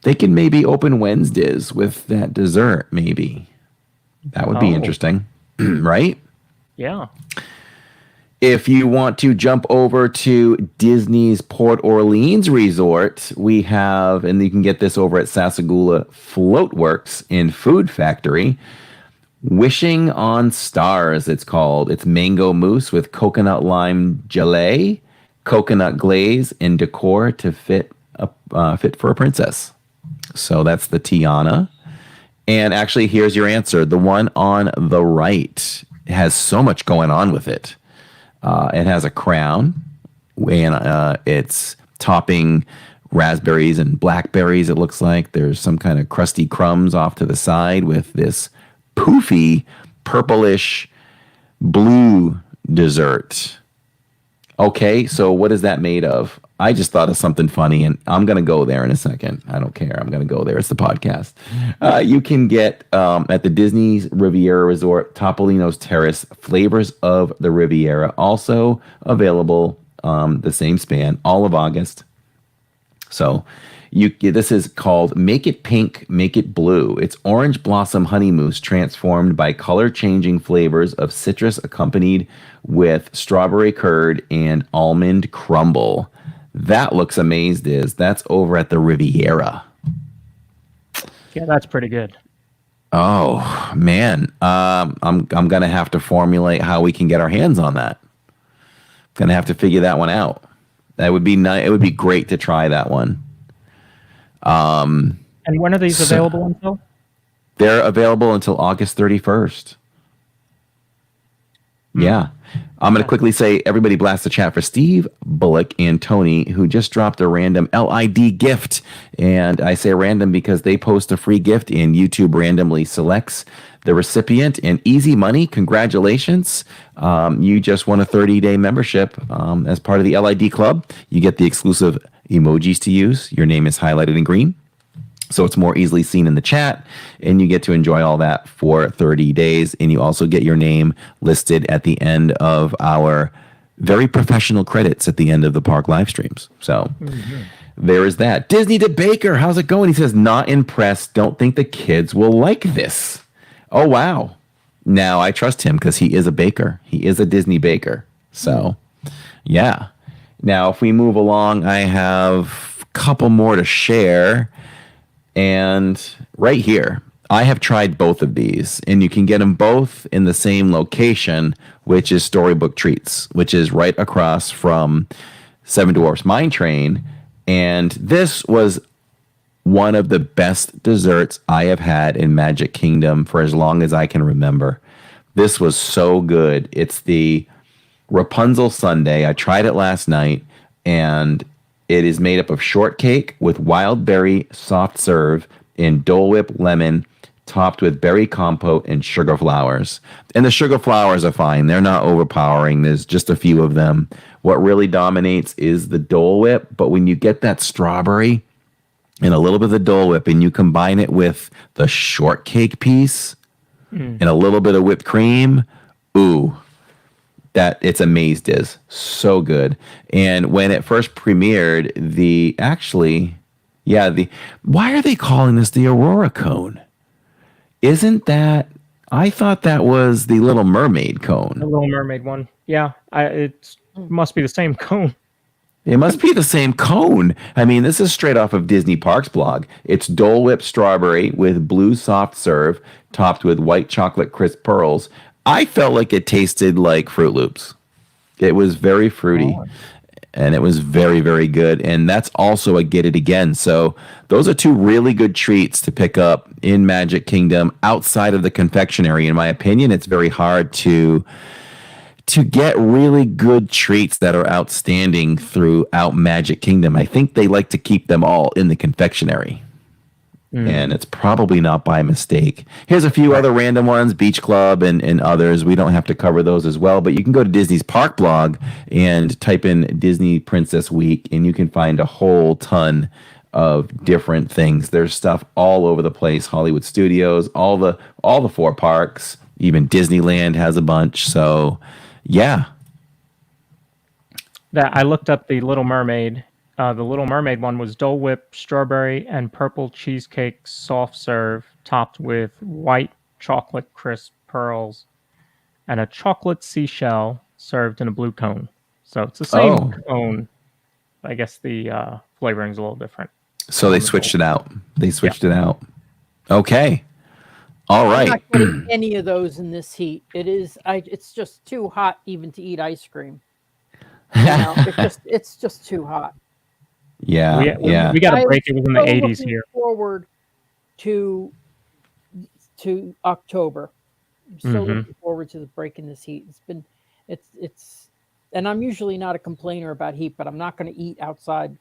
they can open Wednesdays with that dessert. Maybe that would be interesting, right? Yeah. If you want to jump over to Disney's Port Orleans Resort, we have, and you can get this over at Sasagula Floatworks in Food Factory, Wishing on Stars, it's called. It's mango mousse with coconut lime gelée, coconut glaze, and decor to fit for a princess. So that's the Tiana. And actually, here's your answer. The one on the right has so much going on with it. It has a crown, and it's topping raspberries and blackberries. It looks like there's some kind of crusty crumbs off to the side with this poofy purplish blue dessert. Okay, so what is that made of? I just thought of something funny, and I'm going to go there in a second. I don't care. I'm going to go there. It's the podcast. You can get at the Disney's Riviera Resort, Topolino's Terrace, Flavors of the Riviera, also available the same span, all of August. So this is called Make It Pink, Make It Blue. It's orange blossom honey mousse transformed by color-changing flavors of citrus accompanied with strawberry curd and almond crumble. That looks amazed. That's over at the Riviera. Yeah, that's pretty good. Oh man, I'm gonna have to formulate how we can get our hands on that. Gonna have to figure that one out. That would be nice. It would be great to try that one. And when are these available until? They're available until August 31st. Yeah. I'm going to quickly say everybody blast the chat for Steve, Bullock, and Tony, who just dropped a random LID gift. And I say random because they post a free gift and YouTube randomly selects the recipient. And easy money, congratulations. You just won a 30-day membership as part of the LID club. You get the exclusive emojis to use. Your name is highlighted in green, so it's more easily seen in the chat, and you get to enjoy all that for 30 days. And you also get your name listed at the end of our very professional credits at the end of the park live streams. So there is that. Disney to Baker, how's it going? He says, not impressed. Don't think the kids will like this. Oh, wow. Now I trust him because he is a baker. He is a Disney baker. So, yeah. Now, if we move along, I have a couple more to share. And right here, I have tried both of these, and you can get them both in the same location, which is Storybook Treats, which is right across from Seven Dwarfs Mine Train. And this was one of the best desserts I have had in Magic Kingdom for as long as I can remember. This was so good. It's the Rapunzel Sundae. I tried it last night, and it is made up of shortcake with wild berry soft serve and Dole Whip lemon, topped with berry compote and sugar flowers. And the sugar flowers are fine. They're not overpowering. There's just a few of them. What really dominates is the Dole Whip, but when you get that strawberry and a little bit of the Dole Whip and you combine it with the shortcake piece and a little bit of whipped cream, ooh, that it's amazed is so good. And when it first premiered, why are they calling this the Aurora cone? Isn't that, I thought that was the Little Mermaid cone. The Little Mermaid one. Yeah, it must be the same cone. It must be the same cone. I mean, this is straight off of Disney Parks blog. It's Dole Whip strawberry with blue soft serve, topped with white chocolate crisp pearls. I felt like it tasted like Fruit Loops. It was very fruity, and it was very, very good. And that's also a get it again. So those are two really good treats to pick up in Magic Kingdom outside of the confectionery. In my opinion, it's very hard to get really good treats that are outstanding throughout Magic Kingdom. I think they like to keep them all in the confectionery. And it's probably not by mistake. Here's a few other random ones, Beach Club and others. We don't have to cover those as well, but you can go to Disney's Park blog and type in Disney Princess Week, and you can find a whole ton of different things. There's stuff all over the place. Hollywood Studios, all the four parks, even Disneyland has a bunch. So, yeah. I looked up the Little Mermaid. The Little Mermaid one was Dole Whip, strawberry, and purple cheesecake soft serve, topped with white chocolate crisp pearls, and a chocolate seashell served in a blue cone. So it's the same cone. I guess the flavoring is a little different. So they switched it out. It out. Okay. All right. I'm not getting any of those in this heat. It's just too hot even to eat ice cream. It's just too hot. Yeah, we got a break. It was in the 80s here. Forward to October. I'm so looking forward to the break in this heat. And I'm usually not a complainer about heat, but I'm not going to eat outside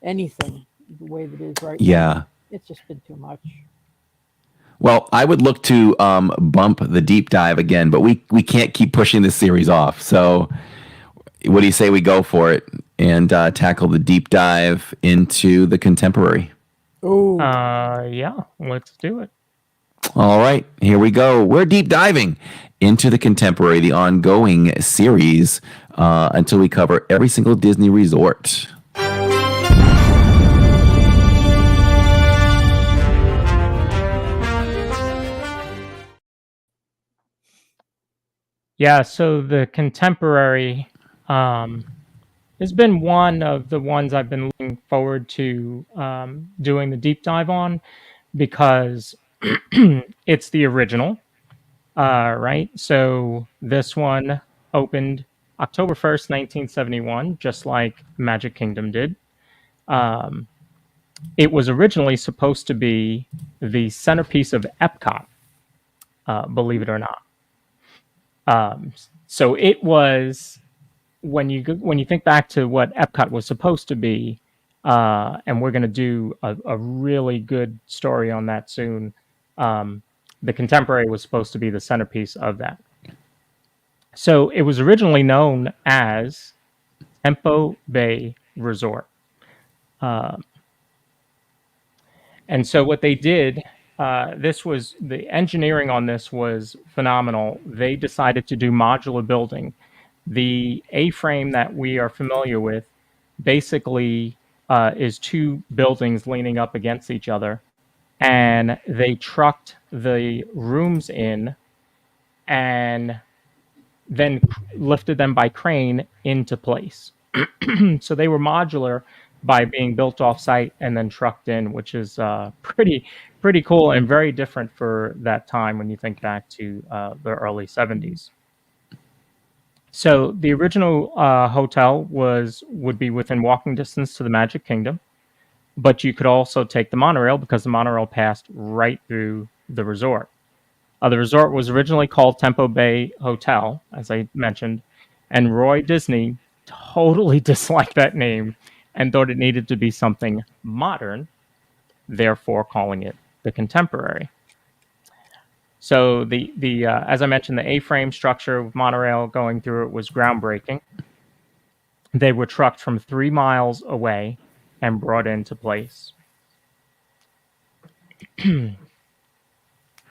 anything the way that it is right now. Yeah. It's just been too much. Well, I would look to bump the deep dive again, but we can't keep pushing this series off. So, what do you say we go for it and tackle the deep dive into the contemporary? Oh, Yeah, let's do it. All right, here we go. We're deep diving into the contemporary, the ongoing series, until we cover every single Disney resort. Yeah, so the contemporary has been one of the ones I've been looking forward to doing the deep dive on because it's the original, right? So this one opened October 1st, 1971, just like Magic Kingdom did. It was originally supposed to be the centerpiece of Epcot, believe it or not. So it was when you think back to what Epcot was supposed to be, and we're going to do a really good story on that soon. The contemporary was supposed to be the centerpiece of that. So it was originally known as Tempo Bay Resort. And so what they did, this was the engineering on this was phenomenal. They decided to do modular building. The A-frame that we are familiar with basically is two buildings leaning up against each other, and they trucked the rooms in and then lifted them by crane into place. So they were modular by being built off site and then trucked in, which is pretty cool and very different for that time when you think back to the early 70s. So the original hotel would be within walking distance to the Magic Kingdom, but you could also take the monorail because the monorail passed right through the resort. The resort was originally called Tempo Bay Hotel, as I mentioned, and Roy Disney totally disliked that name and thought it needed to be something modern, therefore calling it the Contemporary. So the as I mentioned, the A-frame structure with monorail going through it was groundbreaking. They were trucked from 3 miles away and brought into place.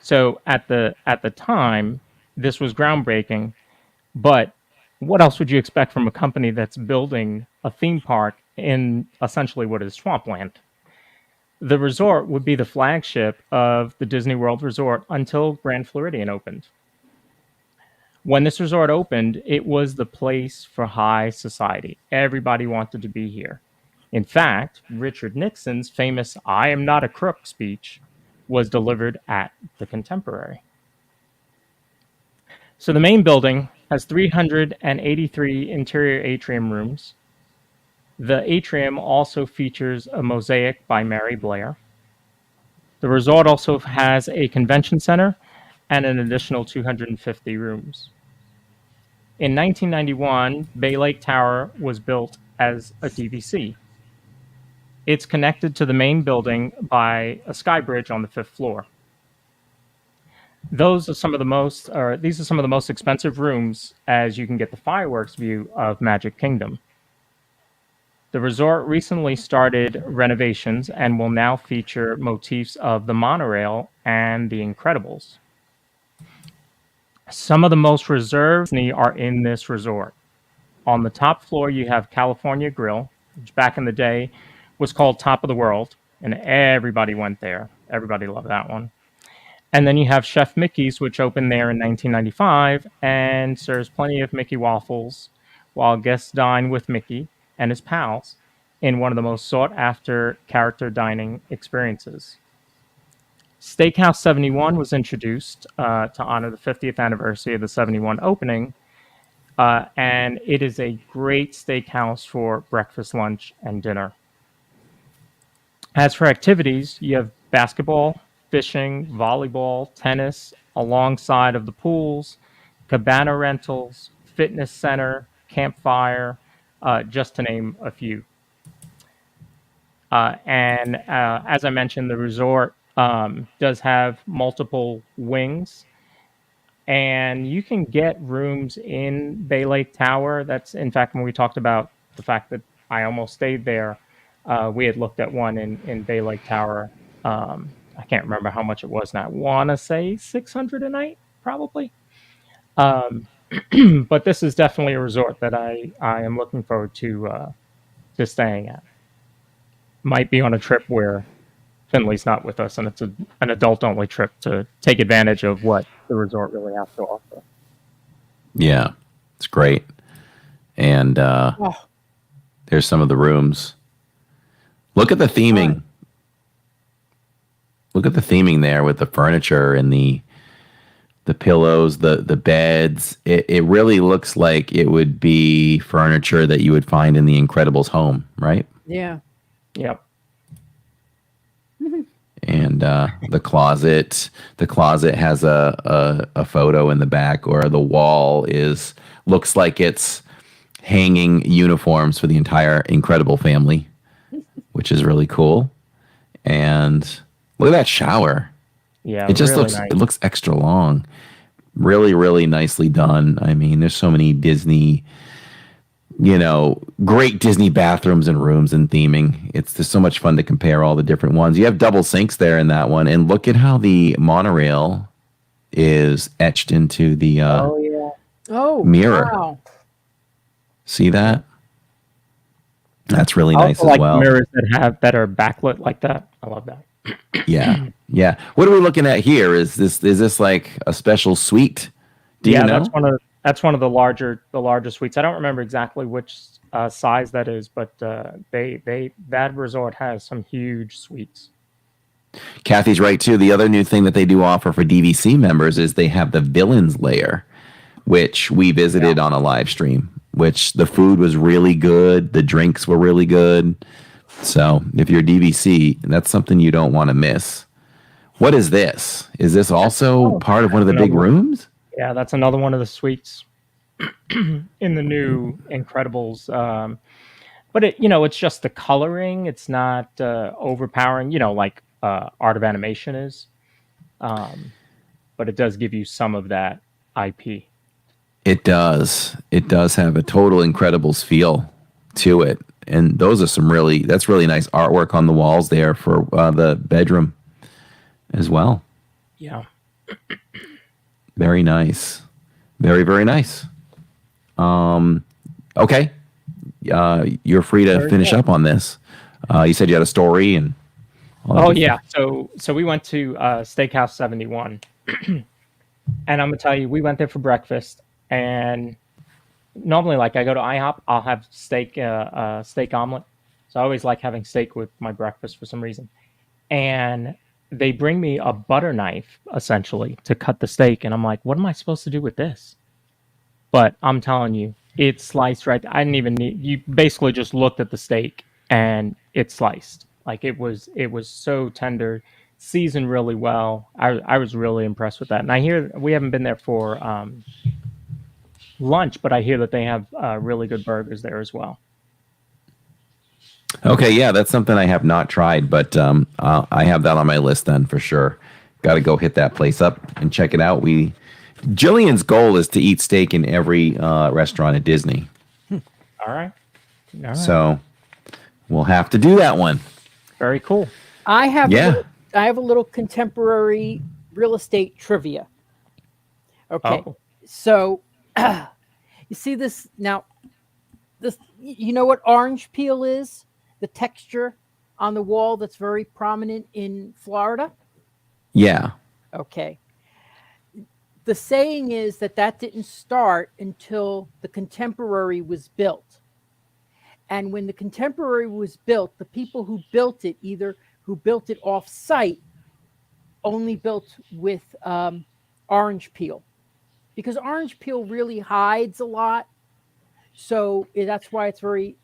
So at the time, this was groundbreaking, but what else would you expect from a company that's building a theme park in essentially what is swampland? The resort would be the flagship of the Disney World Resort until Grand Floridian opened. When this resort opened, it was the place for high society. Everybody wanted to be here. In fact, Richard Nixon's famous "I am not a crook" speech was delivered at the Contemporary. So the main building has 383 interior atrium rooms. The atrium also features a mosaic by Mary Blair. The resort also has a convention center and an additional 250 rooms. In 1991, Bay Lake Tower was built as a DVC. It's connected to the main building by a sky bridge on the 5th floor. These are some of the most expensive rooms, as you can get the fireworks view of Magic Kingdom. The resort recently started renovations and will now feature motifs of the monorail and the Incredibles. Some of the most reserved are in this resort. On the top floor, you have California Grill, which back in the day was called Top of the World, and everybody went there. Everybody loved that one. And then you have Chef Mickey's, which opened there in 1995 and serves plenty of Mickey waffles while guests dine with Mickey and his pals in one of the most sought-after character dining experiences. Steakhouse 71 was introduced to honor the 50th anniversary of the 71 opening, and it is a great steakhouse for breakfast, lunch, and dinner. As for activities, you have basketball, fishing, volleyball, tennis, alongside of the pools, cabana rentals, fitness center, campfire, just to name a few. And as I mentioned, the resort does have multiple wings, and you can get rooms in Bay Lake Tower. That's, in fact, when we talked about the fact that I almost stayed there, we had looked at one in Bay Lake Tower. I can't remember how much it was now. I want to say 600 a night, probably. Um, but this is definitely a resort that I am looking forward to staying at. Might be on a trip where Finley's not with us, and it's an adult only trip to take advantage of what the resort really has to offer. Yeah, it's great. And there's some of the rooms. Look at the theming. Look at the theming there with the furniture and the pillows, the beds. It really looks like it would be furniture that you would find in the Incredibles home, right? Yeah. Yep. And the closet has a photo in the back, or the wall looks like it's hanging uniforms for the entire Incredible family, which is really cool. And look at that shower. Yeah, it just really nice. It looks extra long. Really, really nicely done. I mean, there's so many Disney, great Disney bathrooms and rooms and theming. It's just so much fun to compare all the different ones. You have double sinks there in that one, and look at how the monorail is etched into the mirror. Wow. See that? That's really I nice also as like well. mirrors that are backlit like that. I love that. Yeah. What are we looking at here? Is this like a special suite? Do you know? That's one of the larger suites. I don't remember exactly which size that is, but that resort has some huge suites. Kathy's right too. The other new thing that they do offer for DVC members is they have the villains lair, which we visited on a live stream. Which the food was really good, the drinks were really good. So if you're DVC, that's something you don't want to miss. What is this? Is this also part of one of the big rooms? Yeah, that's another one of the suites in the new Incredibles. But it's just the coloring. It's not overpowering, like Art of Animation is. But it does give you some of that IP. It does. It does have a total Incredibles feel to it. And that's really nice artwork on the walls there for the bedroom as well. Yeah. Very nice. Very, very nice. Okay. You're free to finish up on this. You said you had a story and all yeah. So we went to Steakhouse 71. And I'm going to tell you, we went there for breakfast. And normally, like, I go to IHOP, I'll have steak omelet. So I always like having steak with my breakfast for some reason. And they bring me a butter knife, essentially, to cut the steak. And I'm like, what am I supposed to do with this? But I'm telling you, it's sliced right. I didn't even need, you basically just looked at the steak and it's sliced. Like, it was so tender, seasoned really well. I was really impressed with that. And I hear we haven't been there for lunch, but I hear that they have really good burgers there as well. Okay, yeah, that's something I have not tried, but I have that on my list then for sure. Got to go hit that place up and check it out. Jillian's goal is to eat steak in every restaurant at Disney. All right. So we'll have to do that one. Very cool. I have a little contemporary real estate trivia. Okay, so you see this now. You know what orange peel is? The texture on the wall that's very prominent in Florida? Yeah. Okay. The saying is that didn't start until the Contemporary was built. And when the Contemporary was built, the people who built it, either who built it off-site, only built with orange peel. Because orange peel really hides a lot. So that's why it's very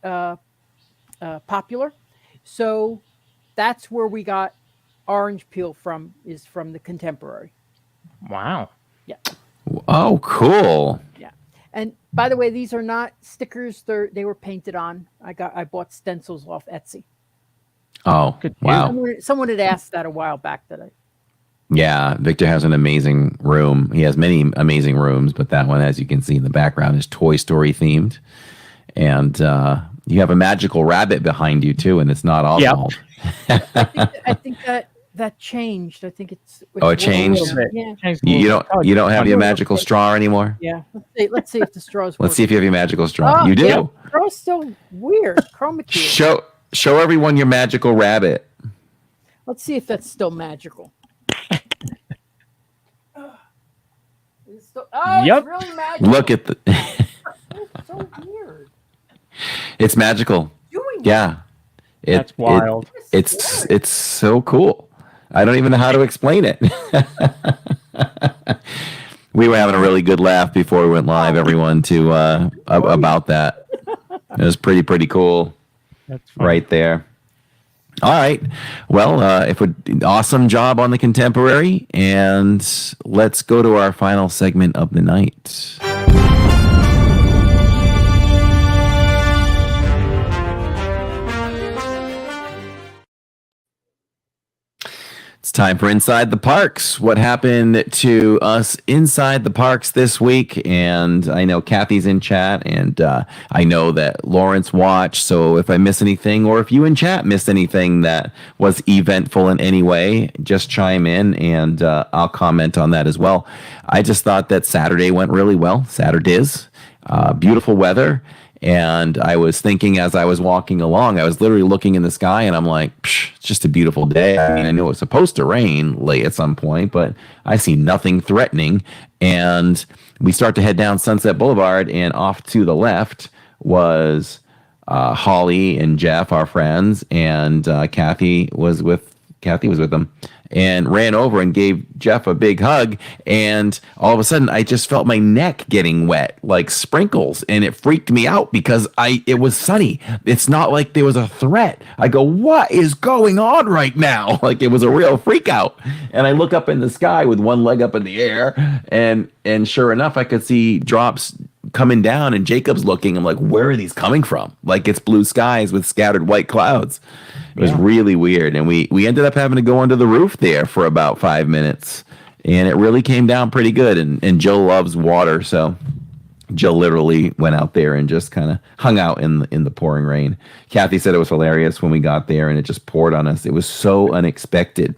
popular. So that's where we got orange peel from the Contemporary. Wow. Yeah. Oh, cool. Yeah. And by the way, these are not stickers. They were painted on. I bought stencils off Etsy. Oh, Could do. wow. Someone had asked that a while back that I. Yeah, Victor has an amazing room. He has many amazing rooms, but that one, as you can see in the background, is Toy Story themed. And you have a magical rabbit behind you too, and it's not Oswald. I think that changed. I think it's. Oh, it changed? Yeah. You don't have your magical straw anymore? Yeah. Let's see if the straws. Let's see if you have your magical straw. Oh, You do. Yeah, straw's still weird. Chroma key. Show everyone your magical rabbit. Let's see if that's still magical. Yep. It's really magical. Look at the. It's so weird. It's magical. Doing Yeah. That's wild. It's so cool. I don't even know how to explain it. We were having a really good laugh before we went live, everyone, to about that. It was pretty cool. That's funny. Right there. All right. Well, awesome job on the contemporary, and let's go to our final segment of the night. It's time for Inside the Parks. What happened to us inside the parks this week? And I know Kathy's in chat, and I know that Lawrence watched. So if I miss anything, or if you in chat missed anything that was eventful in any way, just chime in, and I'll comment on that as well. I just thought that Saturday went really well. Saturday's beautiful weather. And I was thinking as I was walking along, I was literally looking in the sky, and I'm like, it's just a beautiful day. I mean, I know it's supposed to rain late at some point, but I see nothing threatening. And we start to head down Sunset Boulevard, and off to the left was Holly and Jeff, our friends, and Kathy was with them, and ran over and gave Jeff a big hug. And all of a sudden, I just felt my neck getting wet, like sprinkles, and it freaked me out because it was sunny. It's not like there was a threat. I go, what is going on right now? Like, it was a real freak out. And I look up in the sky with one leg up in the air, and sure enough, I could see drops coming down, and Jacob's looking. I'm like, where are these coming from? Like, it's blue skies with scattered white clouds. It was really weird. And we ended up having to go under the roof there for about 5 minutes, and it really came down pretty good. And Jill loves water, so Jill literally went out there and just kind of hung out in the pouring rain. Kathy said it was hilarious when we got there and it just poured on us. It was so unexpected.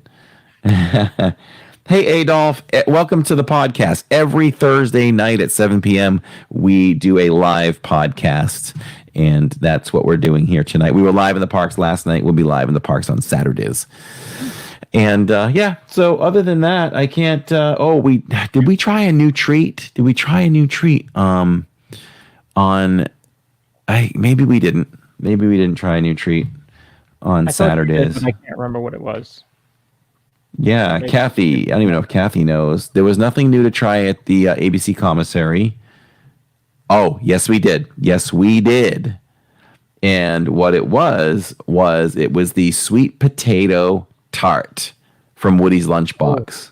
Hey, Adolph, welcome to the podcast. Every Thursday night at 7 p.m., we do a live podcast, and that's what we're doing here tonight. We were live in the parks last night. We'll be live in the parks on Saturdays. And, so other than that, I can't... did we try a new treat? Maybe we didn't. Maybe we didn't try a new treat on Saturdays. But I can't remember what it was. Yeah, Kathy. I don't even know if Kathy knows. There was nothing new to try at the ABC commissary. Oh, yes, we did. Yes, we did. And what it was the sweet potato tart from Woody's Lunchbox.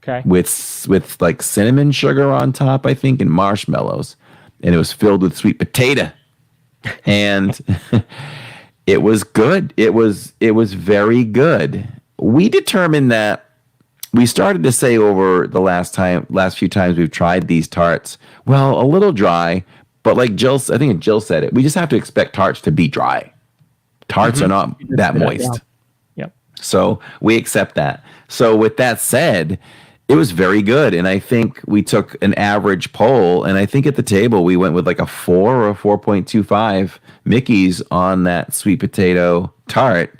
Okay. With like cinnamon sugar on top, I think, and marshmallows. And it was filled with sweet potato. And it was good. It was very good. We determined that we started to say over the last few times we've tried these tarts, well, a little dry, but like I think Jill said it, we just have to expect tarts to be dry. Tarts are not that moist. Yep. So we accept that. So with that said, it was very good. And I think we took an average poll, and I think at the table we went with like a 4 or a 4.25 Mickey's on that sweet potato tart.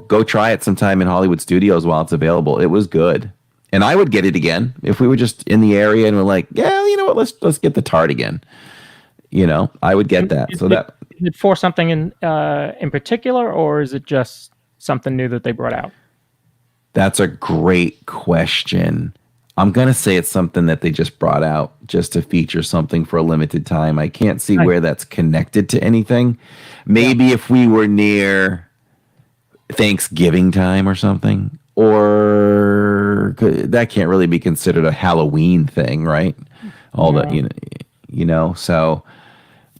Go try it sometime in Hollywood Studios while it's available. It was good. And I would get it again if we were just in the area and we're like, yeah, you know what, let's get the tart again. I would get that. Is it for something in particular, or is it just something new that they brought out? That's a great question. I'm going to say it's something that they just brought out just to feature something for a limited time. I can't see where that's connected to anything. Maybe if we were near Thanksgiving time or something, or that can't really be considered a Halloween thing, right? So,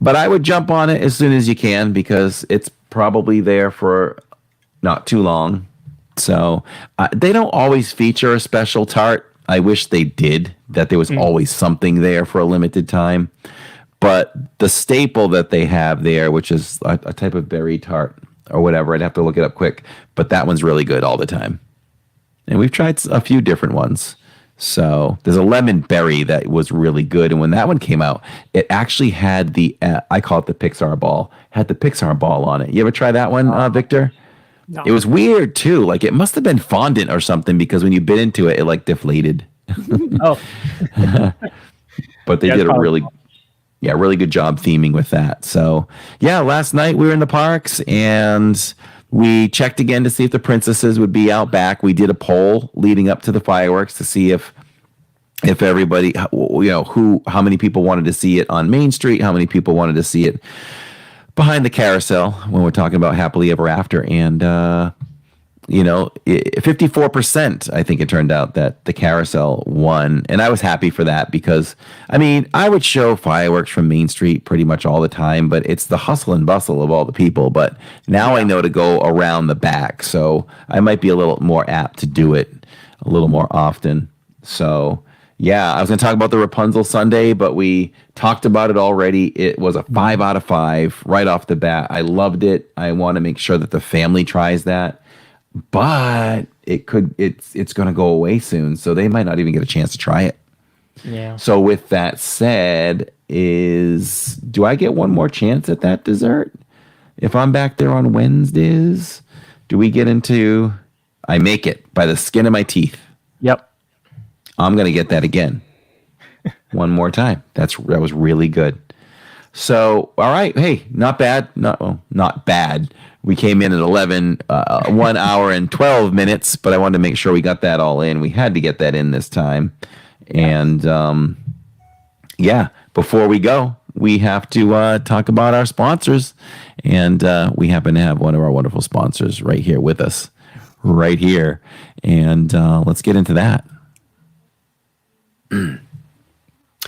but I would jump on it as soon as you can because it's probably there for not too long. So they don't always feature a special tart. I wish they did, that there was always something there for a limited time. But the staple that they have there, which is a type of berry tart or whatever, I'd have to look it up quick. But that one's really good all the time. And we've tried a few different ones. So there's a lemon berry that was really good. And when that one came out, it actually had I call it the Pixar ball, had the Pixar ball on it. You ever try that one, Victor? No. It was weird too. Like it must have been fondant or something, because when you bit into it, it like deflated. Oh, But they did a really good job theming with that. So yeah, last night we were in the parks and we checked again to see if the princesses would be out back. We did a poll leading up to the fireworks to see if everybody, how many people wanted to see it on Main Street, how many people wanted to see it behind the carousel when we're talking about Happily Ever After. And, 54%, I think it turned out that the carousel won. And I was happy for that because, I would show fireworks from Main Street pretty much all the time, but it's the hustle and bustle of all the people. But now I know to go around the back. So I might be a little more apt to do it a little more often. So, yeah, I was going to talk about the Rapunzel Sundae, but we talked about it already. It was a 5 out of 5 right off the bat. I loved it. I want to make sure that the family tries that. But it's going to go away soon, so they might not even get a chance to try it. yeah. So with that said, do I get one more chance at that dessert? If I'm back there on Wednesdays, do we get into, I make it by the skin of my teeth. Yep. I'm going to get that again. One more time. That was really good. So, all right. Hey, not bad. Not bad. We came in at 1 hour and 12 minutes, but I wanted to make sure we got that all in. We had to get that in this time. And, before we go, we have to talk about our sponsors. And we happen to have one of our wonderful sponsors right here with us, right here. And let's get into that.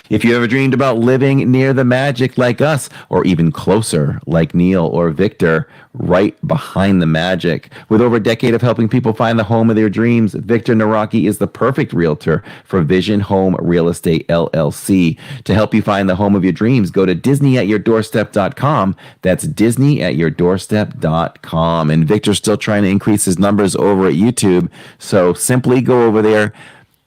If you ever dreamed about living near the magic like us, or even closer like Neil or Victor, right behind the magic. With over a decade of helping people find the home of their dreams, Victor Naraki is the perfect realtor for Vision Home Real Estate LLC. To help you find the home of your dreams, go to DisneyAtYourDoorstep.com. That's DisneyAtYourDoorstep.com. And Victor's still trying to increase his numbers over at YouTube, so simply go over there,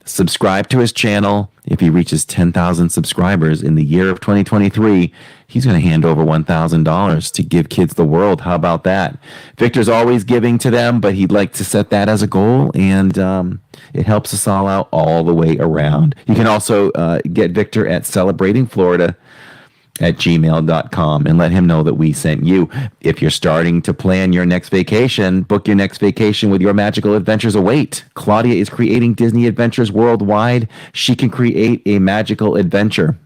subscribe to his channel. If he reaches 10,000 subscribers in the year of 2023, he's going to hand over $1,000 to Give Kids the World. How about that? Victor's always giving to them, but he'd like to set that as a goal, and it helps us all out all the way around. You can also get Victor at celebratingflorida@gmail.com and let him know that we sent you. If you're starting to plan your next vacation, book your next vacation with Your Magical Adventures Await. Claudia is creating Disney adventures worldwide. She can create a magical adventure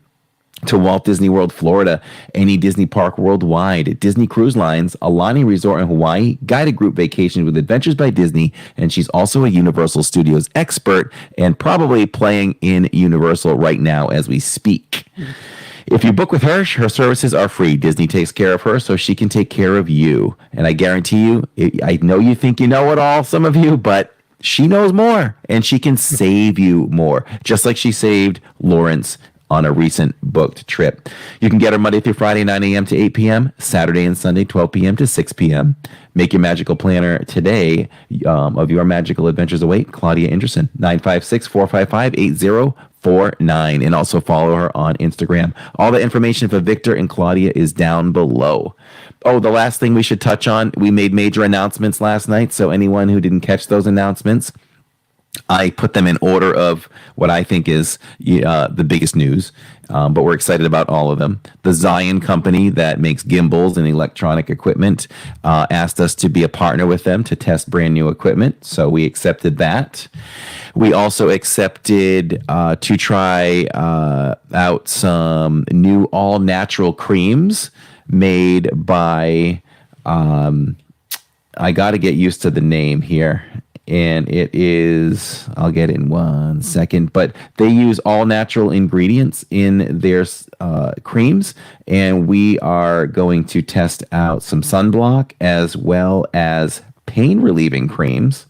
to Walt Disney World, Florida, any Disney park worldwide, Disney Cruise Lines, Alani Resort in Hawaii, guided group vacations with Adventures by Disney, and she's also a Universal Studios expert and probably playing in Universal right now as we speak. If you book with her, her services are free. Disney takes care of her so she can take care of you. And I guarantee you, I know you think you know it all, some of you, but she knows more and she can save you more, just like she saved Lawrence on a recent booked trip. You can get her Monday through Friday, 9 a.m. to 8 p.m., Saturday and Sunday, 12 p.m. to 6 p.m. Make your magical planner today of Your Magical Adventures Await. Claudia Anderson, 956-455-8049. And also follow her on Instagram. All the information for Victor and Claudia is down below. Oh, the last thing we should touch on, we made major announcements last night, so anyone who didn't catch those announcements, I put them in order of what I think is the biggest news, but we're excited about all of them. The Zion company that makes gimbals and electronic equipment asked us to be a partner with them to test brand new equipment, so we accepted that. We also accepted to try out some new all-natural creams made by, I got to get used to the name here. and it is, I'll get it in 1 second, but they use all natural ingredients in their creams, and we are going to test out some sunblock as well as pain relieving creams,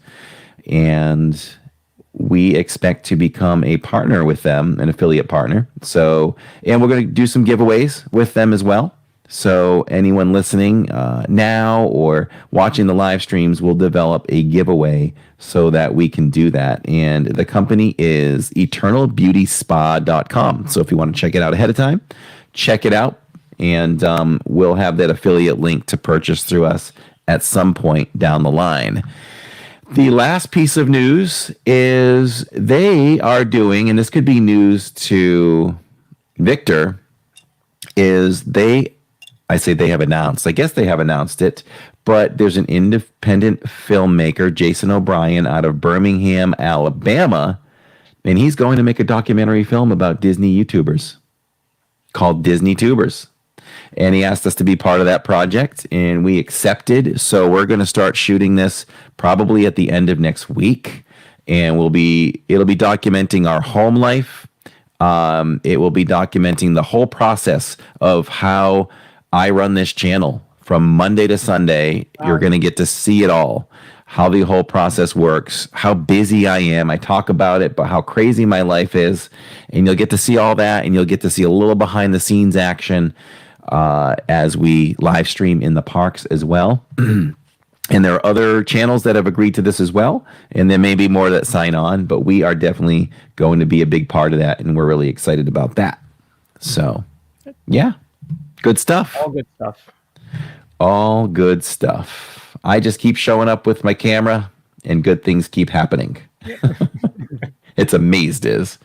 and we expect to become a partner with them, an affiliate partner. So, and we're going to do some giveaways with them as well. So anyone listening now or watching the live streams will develop a giveaway so that we can do that. And the company is eternalbeautyspa.com. So if you want to check it out ahead of time, check it out. And we'll have that affiliate link to purchase through us at some point down the line. The last piece of news is they are doing, and this could be news to Victor, is I say they have announced, I guess they have announced it, but there's an independent filmmaker, Jason O'Brien, out of Birmingham, Alabama, and he's going to make a documentary film about Disney YouTubers called Disney Tubers. And he asked us to be part of that project, and we accepted. So we're going to start shooting this probably at the end of next week, and it'll be documenting our home life. It will be documenting the whole process of how I run this channel from Monday to Sunday. Wow. You're going to get to see it all, how the whole process works, how busy I am. I talk about it, but how crazy my life is, and you'll get to see all that, and you'll get to see a little behind the scenes action as we live stream in the parks as well. And there are other channels that have agreed to this as well, and there may be more that sign on, but we are definitely going to be a big part of that, and we're really excited about that. So, yeah, good stuff. All good stuff. All good stuff. I just keep showing up with my camera, and good things keep happening. It's amazed is.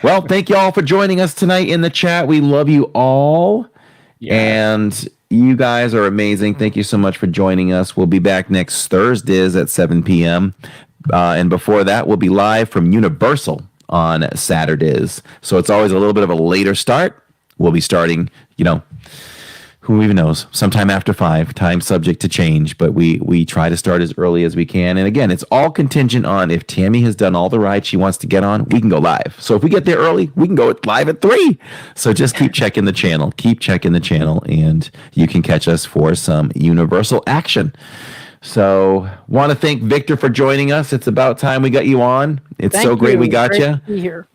Well, thank you all for joining us tonight in the chat. We love you all. Yeah. And you guys are amazing. Thank you so much for joining us. We'll be back next Thursdays at 7 p.m. And before that, we'll be live from Universal on Saturdays. So it's always a little bit of a later start. We'll be starting, who even knows, sometime after 5, time subject to change, but we try to start as early as we can. And again, it's all contingent on if Tammy has done all the rides she wants to get on, we can go live. So if we get there early, we can go live at 3. So just keep checking the channel, and you can catch us for some Universal action. So want to thank Victor for joining us. It's about time we got you on. It's so great we got you. Here.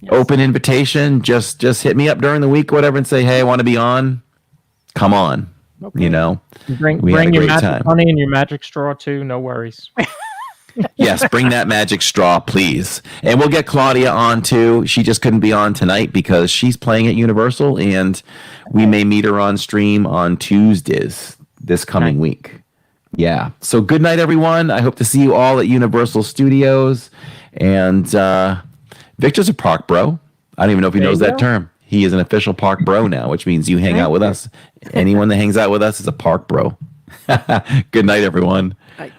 Yes. Open invitation. Just hit me up during the week, whatever, and say, hey, I want to be on. Come on, okay. Bring your magic honey and your magic straw too. No worries. Yes, bring that magic straw, please. And we'll get Claudia on too. She just couldn't be on tonight because she's playing at Universal, and we may meet her on stream on Tuesdays this coming week. Yeah. So good night, everyone. I hope to see you all at Universal Studios. And Victor's a park bro. I don't even know if he knows that term. He is an official park bro now, which means you hang out with us. Anyone that hangs out with us is a park bro. Good night, everyone. Night.